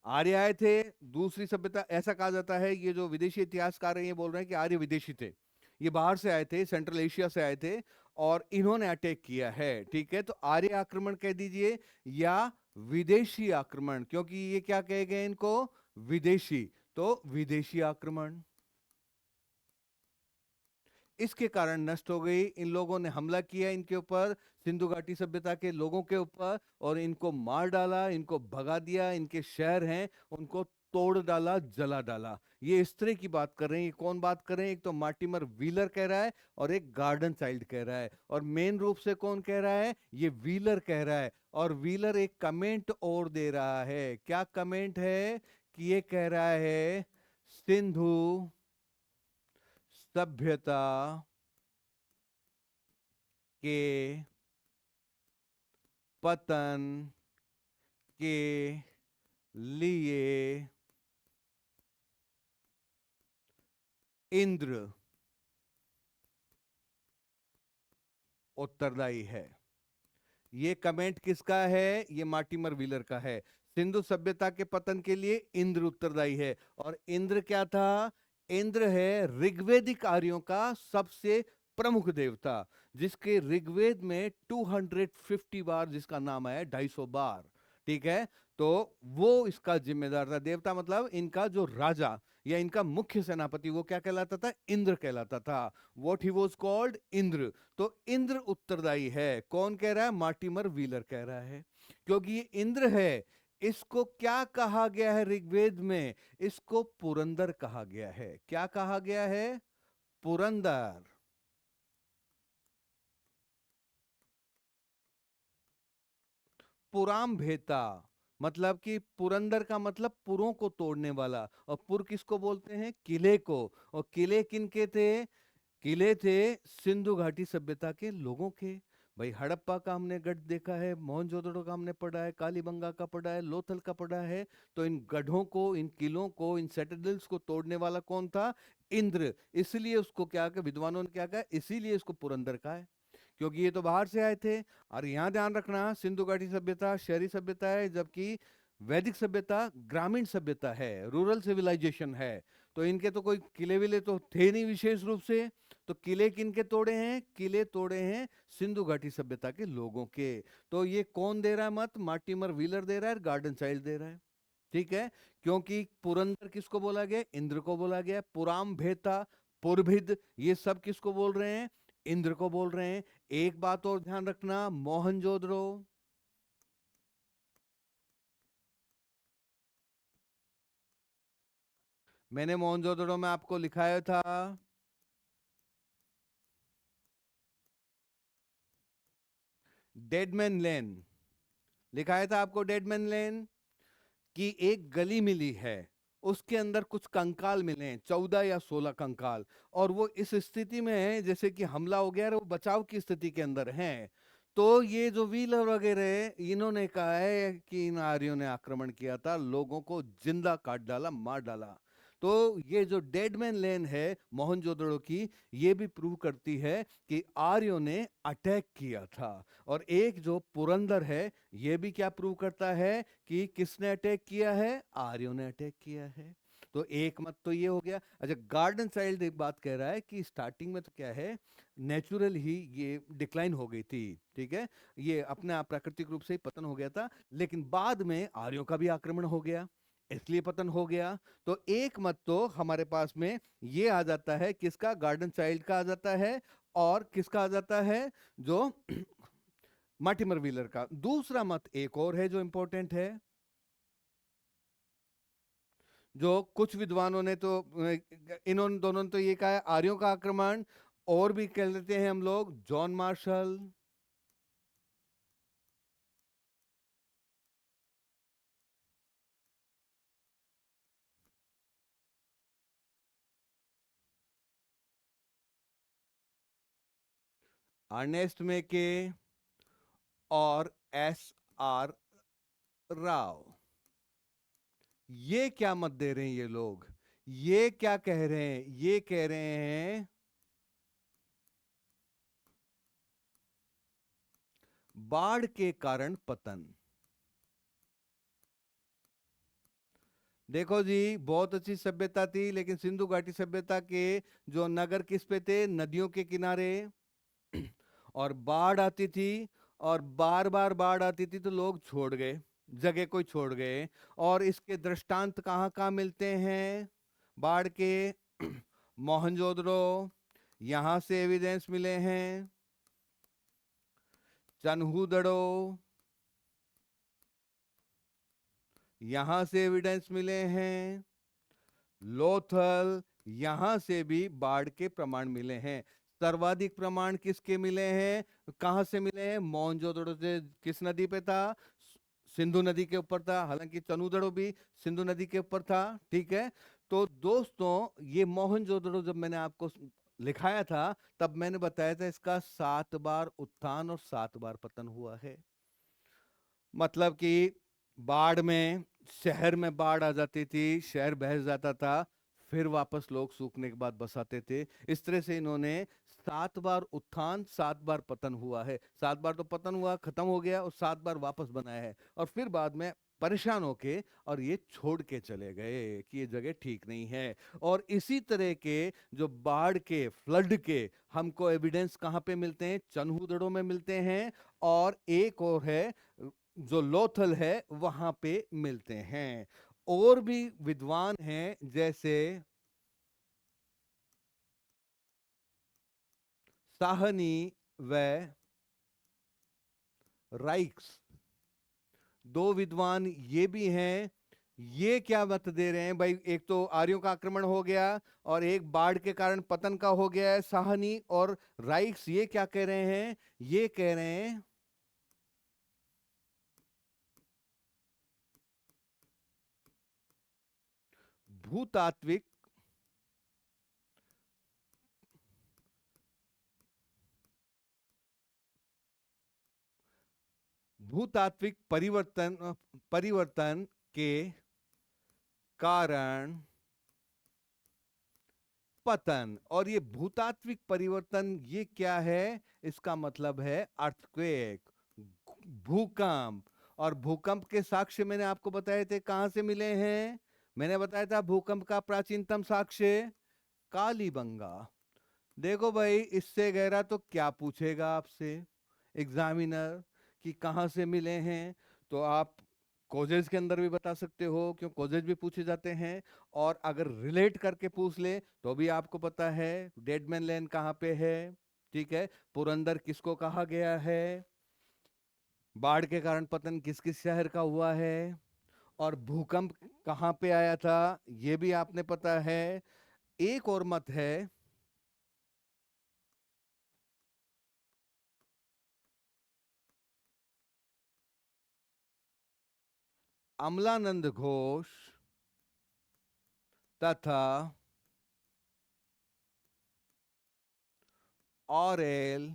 आर्य आए थे, दूसरी सभ्यता, ऐसा कहा जाता है, ये जो विदेशी इतिहासकार हैं ये बोल रहे हैं कि आर्य विदेशी थे, ये बाहर से आए थे, सेंट्रल एशिया से आए थे, और इन्होंने अटैक किया है। ठीक है, तो आर्य आक्रमण कह दीजिए या विदेशी आक्रमण, क्योंकि ये क्या कहे गए इनको, विदेशी, तो विदेशी आक्रमण इसके कारण नष्ट हो गई। इन लोगों ने हमला किया इनके ऊपर, सिंधु घाटी सभ्यता के लोगों के ऊपर, और इनको मार डाला, इनको भगा दिया, इनके शहर हैं उनको तोड़ डाला, जला डाला। ये इस तरह की बात कर रहे हैं। ये कौन बात कर रहे हैं? एक तो मार्टिमर व्हीलर कह रहा है और एक गार्डन चाइल्ड कह रहा है। और मेन रूप से कौन कह रहा है? ये व्हीलर कह रहा है। और व्हीलर एक कमेंट और दे रहा है। क्या कमेंट है? कि ये कह रहा है सिंधु सभ्यता के पतन के लिए इंद्र उत्तरदायी है। ये कमेंट किसका है? ये मार्टिमर व्हीलर का है। सिंधु सभ्यता के पतन के लिए इंद्र उत्तरदायी है। और इंद्र क्या था? इंद्र है ऋग्वेदिक आर्यों का सबसे प्रमुख देवता, जिसके ऋग्वेद में 250 बार जिसका नाम है, 250 बार। ठीक है, तो वो इसका जिम्मेदार था। देवता मतलब इनका जो राजा या इनका मुख्य सेनापति, वो क्या कहलाता था? इंद्र कहलाता था। What he was called? Indra. तो इंद्र उत्तरदायी है। कौन कह रहा है? मार्टिमर व्हीलर कह रहा है। क्योंकि ये इंद्र है, इसको क्या कहा गया है ऋग्वेद में? इसको पुरंदर कहा गया है। क्या कहा गया है? पुरंदर। पुराम भेता, मतलब कि पुरंदर का मतलब पुरों को तोड़ने वाला। और पुर किसको बोलते हैं? किले को। और किले किनके थे? किले थे सिंधु घाटी सभ्यता के लोगों के। भाई हड़प्पा का हमने गढ़ देखा है, मोहनजोदड़ो का हमने पढ़ा है, कालीबंगा का पढ़ा है, लोथल का पढ़ा है। तो इन गढ़ों को, इन किलों को, इन सेटल्स को तोड़ने वाला कौन था? इंद्र। इसलिए उसको क्या कहा विद्वानों ने? क्या कहा? इसीलिए इसको पुरंदर कहा है, क्योंकि ये तो बाहर से आए थे। और यहाँ ध्यान रखना, सिंधु घाटी सभ्यता शहरी सभ्यता है, जबकि वैदिक सभ्यता ग्रामीण सभ्यता है, रूरल सिविलाइजेशन है। तो इनके तो कोई किले विले तो थे नहीं विशेष रूप से। तो किले किनके तोड़े हैं? किले तोड़े हैं सिंधु घाटी सभ्यता के लोगों के। तो ये कौन दे रहा है मत? मार्टिमर व्हीलर दे रहा है, गार्डन चाइल्ड दे रहा है। ठीक है, क्योंकि पुरंदर किसको बोला गया? इंद्र को बोला गया। पुराम भेता, पुरभिद, ये सब किसको बोल रहे हैं? इंद्र को बोल रहे हैं। एक बात और ध्यान रखना, मोहनजोदड़ो, मैंने मोहनजोदड़ो में आपको लिखाया था डेडमैन लेन, लिखाया था आपको डेडमैन लेन, कि एक गली मिली है, उसके अंदर कुछ कंकाल मिले हैं, 14 या 16 कंकाल, और वो इस स्थिति में है जैसे कि हमला हो गया है, वो बचाव की स्थिति के अंदर हैं। तो ये जो व्हीलर वगैरह है, इन्होंने कहा है कि इन आर्यों ने आक्रमण किया था, लोगों को जिंदा काट डाला, मार डाला। तो ये जो डेड मैन लेन है मोहनजोदड़ो की, ये भी प्रूव करती है कि आर्यों ने अटैक किया था। और एक जो पुरंदर है, ये भी क्या प्रूव करता है कि किसने अटैक किया है, आर्यों ने अटैक किया है। तो एक मत तो ये हो गया। अच्छा, गार्डन चाइल्ड एक बात कह रहा है कि स्टार्टिंग में तो क्या है, नेचुरल ही ये डिक्लाइन हो गई थी, ठीक है, ये अपने आप प्राकृतिक रूप से ही पतन हो गया था, लेकिन बाद में आर्यों का भी आक्रमण हो गया, इसलिए पतन हो गया। तो एक मत तो हमारे पास में ये आ जाता है, किसका, गार्डन चाइल्ड का आ जाता है, और किसका आ जाता है, जो मार्टिमर व्हीलर का। दूसरा मत एक और है जो इंपॉर्टेंट है, जो कुछ विद्वानों ने तो इन्होंने दोनों ने तो ये कहा है आर्यों का आक्रमण, और भी कह लेते हैं हम लोग जॉन मार्शल, अर्नेस्ट मेके, और एस आर राव। ये क्या मत दे रहे हैं ये लोग, ये क्या कह रहे हैं, ये कह रहे हैं बाढ़ के कारण पतन। देखो जी, बहुत अच्छी सभ्यता थी, लेकिन सिंधु घाटी सभ्यता के जो नगर किस पे थे, नदियों के किनारे, और बाढ़ आती थी, और बार बार बाढ़ आती थी, तो लोग छोड़ गए, जगह कोई छोड़ गए। और इसके दृष्टांत कहाँ कहाँ मिलते हैं बाढ़ के, मोहनजोदड़ो, यहां से एविडेंस मिले हैं, चन्हूदड़ो, यहां से एविडेंस मिले हैं, लोथल, यहां से भी बाढ़ के प्रमाण मिले हैं। सर्वाधिक प्रमाण किसके मिले हैं, कहां से मिले हैं, मोहनजोदड़ो से। किस नदी पे था, सिंधु नदी के ऊपर था, हालांकि चनूदड़ो भी सिंधु नदी के ऊपर था, ठीक है। तो दोस्तों, ये मोहनजोदड़ो जब मैंने आपको लिखाया था, तब मैंने बताया था इसका 7 बार उत्थान और 7 बार पतन हुआ है। मतलब कि बाढ़ में, शहर में बाढ़ आ जाती थी, शहर बह जाता था, फिर वापस लोग सूखने के बाद बसाते थे। इस तरह से इन्होंने 7 बार उत्थान, 7 बार पतन हुआ है। 7 बार तो पतन हुआ, खत्म हो गया, और 7 बार वापस बनाया है। और फिर बाद में परेशान होके और ये छोड़ के चले गए कि ये जगह ठीक नहीं है। और इसी तरह के जो बाढ़ के, फ्लड के हमको एविडेंस कहाँ पे मिलते हैं, चन्हूदड़ों में मिलते हैं, और एक और है जो लोथल है, वहां पे मिलते हैं। और भी विद्वान हैं जैसे साहनी व राइक्स, दो विद्वान ये भी हैं। ये क्या मत दे रहे हैं भाई, एक तो आर्यों का आक्रमण हो गया, और एक बाढ़ के कारण पतन का हो गया है। साहनी और राइक्स ये क्या कह रहे हैं, ये कह रहे हैं भूतात्विक, भूतात्विक परिवर्तन, परिवर्तन के कारण पतन। और ये भूतात्विक परिवर्तन ये क्या है, इसका मतलब है अर्थक्वेक, भूकंप। और भूकंप के साक्ष्य मैंने आपको बताए थे कहां से मिले हैं, मैंने बताया था भूकंप का प्राचीनतम साक्ष्य कालीबंगा। देखो भाई, इससे गहरा तो क्या पूछेगा आपसे एग्जामिनर कि कहाँ से मिले हैं। तो आप कॉजेज के अंदर भी बता सकते हो, क्यों कॉजेज भी पूछे जाते हैं। और अगर रिलेट करके पूछ ले तो भी आपको पता है डेडमैन लैंड कहाँ पे है, ठीक है, पुरंदर किसको कहा गया है, बाढ़ के कारण पतन किस किस शहर का हुआ है, और भूकंप कहाँ पे आया था, ये भी आपने पता है। एक और मत है, अमलानंद घोष तथा ऑरेल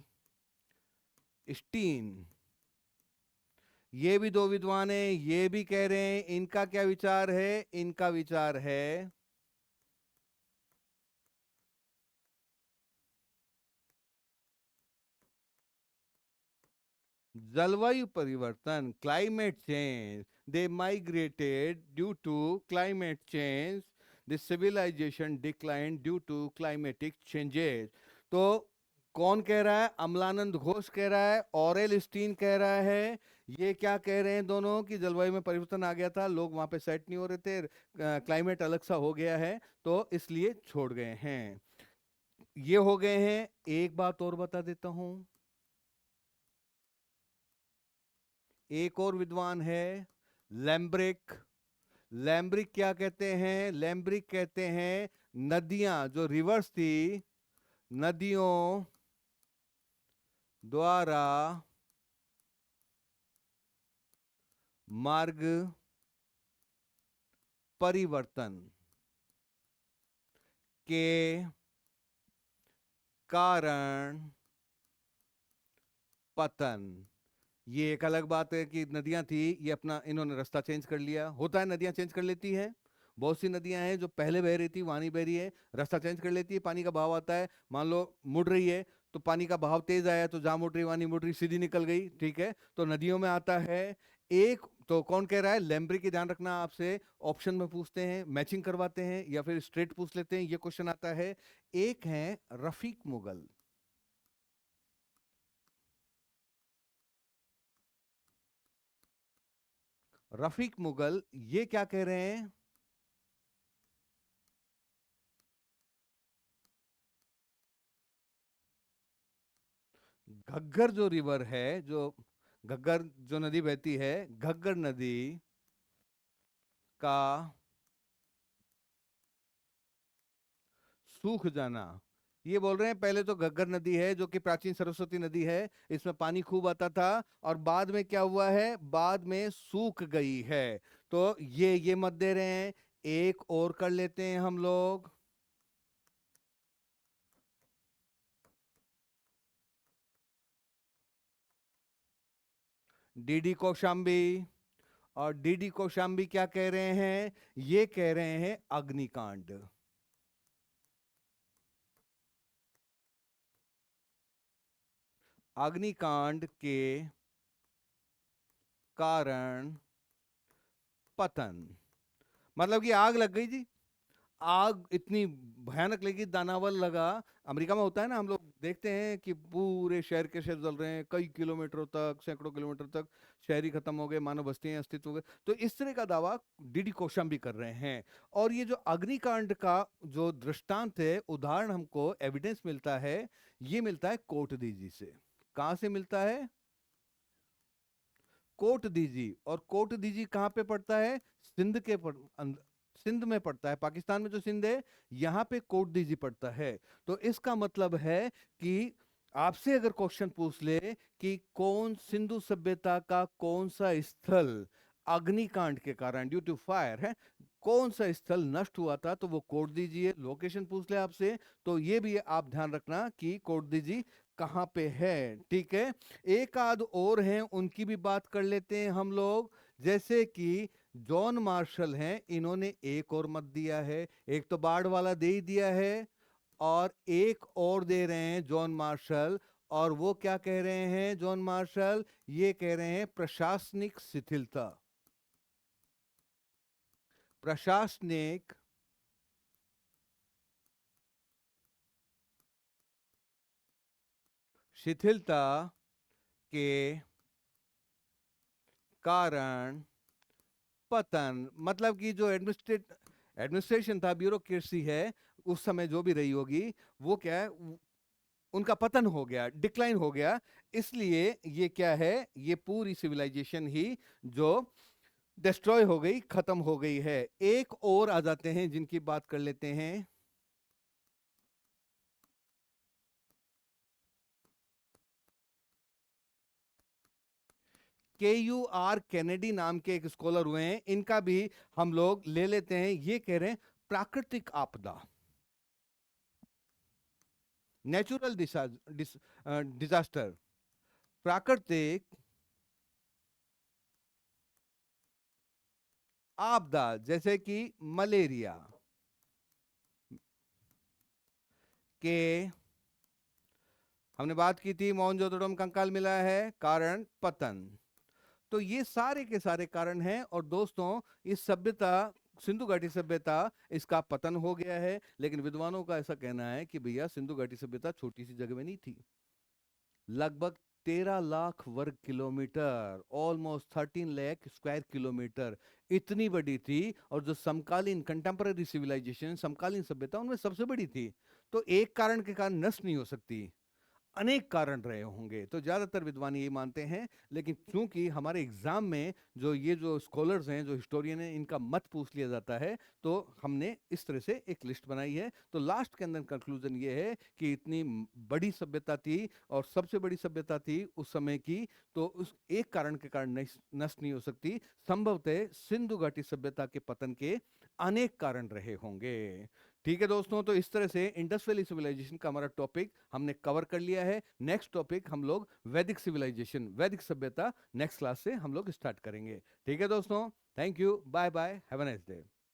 स्टीन, ये भी दो विद्वान हैं, ये भी कह रहे हैं। इनका क्या विचार है? इनका विचार है जलवायु परिवर्तन, climate change, they migrated due to climate change, the civilisation decline due to climatic changes. तो कौन कह रहा है? अमलानंद घोष कह रहा है, ऑरेल स्टीन कह रहा है। ये क्या कह रहे हैं दोनों? कि जलवायु में परिवर्तन आ गया था, लोग वहां पे सेट नहीं हो रहे थे, क्लाइमेट अलग सा हो गया है, तो इसलिए छोड़ गए हैं। ये हो गए हैं। एक बात और बता देता हूं, एक और विद्वान है लैम्ब्रिक। लैम्ब्रिक क्या कहते हैं? लैम्ब्रिक कहते हैं नदियां, जो रिवर्स थी, नदियों द्वारा मार्ग परिवर्तन के कारण पतन। ये एक अलग बात है कि नदियां थी, ये अपना इन्होंने रास्ता चेंज कर लिया। होता है, नदियां चेंज कर लेती हैं। बहुत सी नदियां हैं जो पहले बह रही थी वहां नहीं बह रही है, रास्ता चेंज कर लेती है। पानी का बहाव आता है, मान लो मुड़ रही है, तो पानी का बहाव तेज आया तो जहां मुड़ रही वहां नहीं मुड़ रही, सीधी निकल गई। ठीक है, तो नदियों में आता है। एक तो कौन कह रहा है? लेम्ब्री की। ध्यान रखना, आपसे ऑप्शन में पूछते हैं, मैचिंग करवाते हैं या फिर स्ट्रेट पूछ लेते हैं, ये क्वेश्चन आता है। एक है रफीक मुगल। रफीक मुगल ये क्या कह रहे हैं? घग्गर जो रिवर है, जो घग्गर जो नदी बहती है, घग्गर नदी का सूख जाना। ये बोल रहे हैं पहले तो घग्गर नदी है जो कि प्राचीन सरस्वती नदी है, इसमें पानी खूब आता था, और बाद में क्या हुआ है? बाद में सूख गई है। तो ये मत दे रहे हैं। एक और कर लेते हैं हम लोग। डीडी कौशाम्बी। और डीडी कौशाम्बी क्या कह रहे हैं? ये कह रहे हैं अग्निकांड। अग्निकांड के कारण पतन। मतलब कि आग लग गई जी, आग इतनी भयानक लगी, दानावल लगा। अमेरिका में होता है ना, हम लोग देखते हैं कि पूरे शहर के शहर जल रहे हैं, कई किलोमीटरों तक, सैकड़ों किलोमीटर तक शहर ही खत्म हो गए, मानव बस्तियां अस्तित्व हो गए। तो इस तरह का दावा डीडी कोशम भी कर रहे हैं। और ये जो अग्निकांड का जो दृष्टांत है, उदाहरण हमको एविडेंस मिलता है, ये मिलता है कोट दीजी से। कहां से मिलता है? कोट दीजी। और कोट दीजी कहाँ पे पड़ता है? सिंध के सिंध में पड़ता है, पाकिस्तान में जो सिंध है, यहाँ पे कोट दीजी पड़ता है। तो इसका मतलब है कि आपसे अगर क्वेश्चन पूछ ले कि कौन सिंधु सभ्यता का कौन सा स्थल अग्निकांड के कारण, ड्यू टू फायर है, कौन सा स्थल नष्ट हुआ था, तो वो कोट दीजिए। लोकेशन पूछ ले आपसे, तो ये भी आप ध्यान रखना कि कोट दीजिए कहाँ पे है। ठीक है, एक आध और हैं, उनकी भी बात कर लेते हैं हम लोग। जैसे कि जॉन मार्शल हैं, इन्होंने एक और मत दिया है। एक तो बाढ़ वाला दे ही दिया है, और एक और दे रहे हैं जॉन मार्शल। और वो क्या कह रहे हैं जॉन मार्शल? ये कह रहे हैं प्रशासनिक शिथिलता। प्रशासनिक शिथिलता के कारण पतन। मतलब कि जो एडमिनिस्ट्रेशन था, ब्यूरोक्रेसी है, उस समय जो भी रही होगी, वो क्या है, उनका पतन हो गया, डिक्लाइन हो गया। इसलिए ये क्या है? ये पूरी सिविलाइजेशन ही जो डिस्ट्रॉय हो गई, खत्म हो गई है। एक और आ जाते हैं जिनकी बात कर लेते हैं। KUR कैनेडी नाम के एक स्कॉलर हुए हैं, इनका भी हम लोग ले लेते हैं। ये कह रहे हैं प्राकृतिक आपदा, नेचुरल डिजास्टर, प्राकृतिक आपदा जैसे कि मलेरिया के, हमने बात की थी मोहनजोदड़ो में कंकाल मिला है, कारण पतन। तो ये सारे के सारे कारण हैं। और दोस्तों, इस सभ्यता, सिंधु घाटी सभ्यता, इसका पतन हो गया है। लेकिन विद्वानों का ऐसा कहना है कि भैया सिंधु घाटी सभ्यता छोटी सी जगह में नहीं थी, लगभग 13 लाख वर्ग kilometre, almost 13 lakh square kilometre, इतनी बड़ी थी। और जो समकालीन कंटेम्पररी सिविलाइजेशन, समकालीन सभ्यता, उनमें सबसे बड़ी थी। तो एक कारण के कारण नष्ट नहीं हो सकती, अनेक कारण रहे होंगे, तो ज्यादातर विद्वान ये मानते हैं। लेकिन क्योंकि हमारे एग्जाम में जो स्कॉलर्स हैं, जो हिस्टोरियन हैं, इनका मत पूछ लिया जाता है, तो हमने इस तरह से एक लिस्ट बनाई है। तो लास्ट के अंदर कंक्लूजन ये है कि इतनी बड़ी सभ्यता थी और सबसे बड़ी सभ्यता थी उस समय की, तो उस एक कारण के कारण नष्ट नहीं हो सकती। संभवतः सिंधु घाटी सभ्यता के पतन के अनेक कारण रहे होंगे। ठीक है दोस्तों, तो इस तरह से इंडस वैली सिविलाइजेशन का हमारा टॉपिक हमने कवर कर लिया है। नेक्स्ट टॉपिक हम लोग वैदिक सिविलाइजेशन, वैदिक सभ्यता नेक्स्ट क्लास से हम लोग स्टार्ट करेंगे। ठीक है दोस्तों, thank you, bye bye, have a nice day.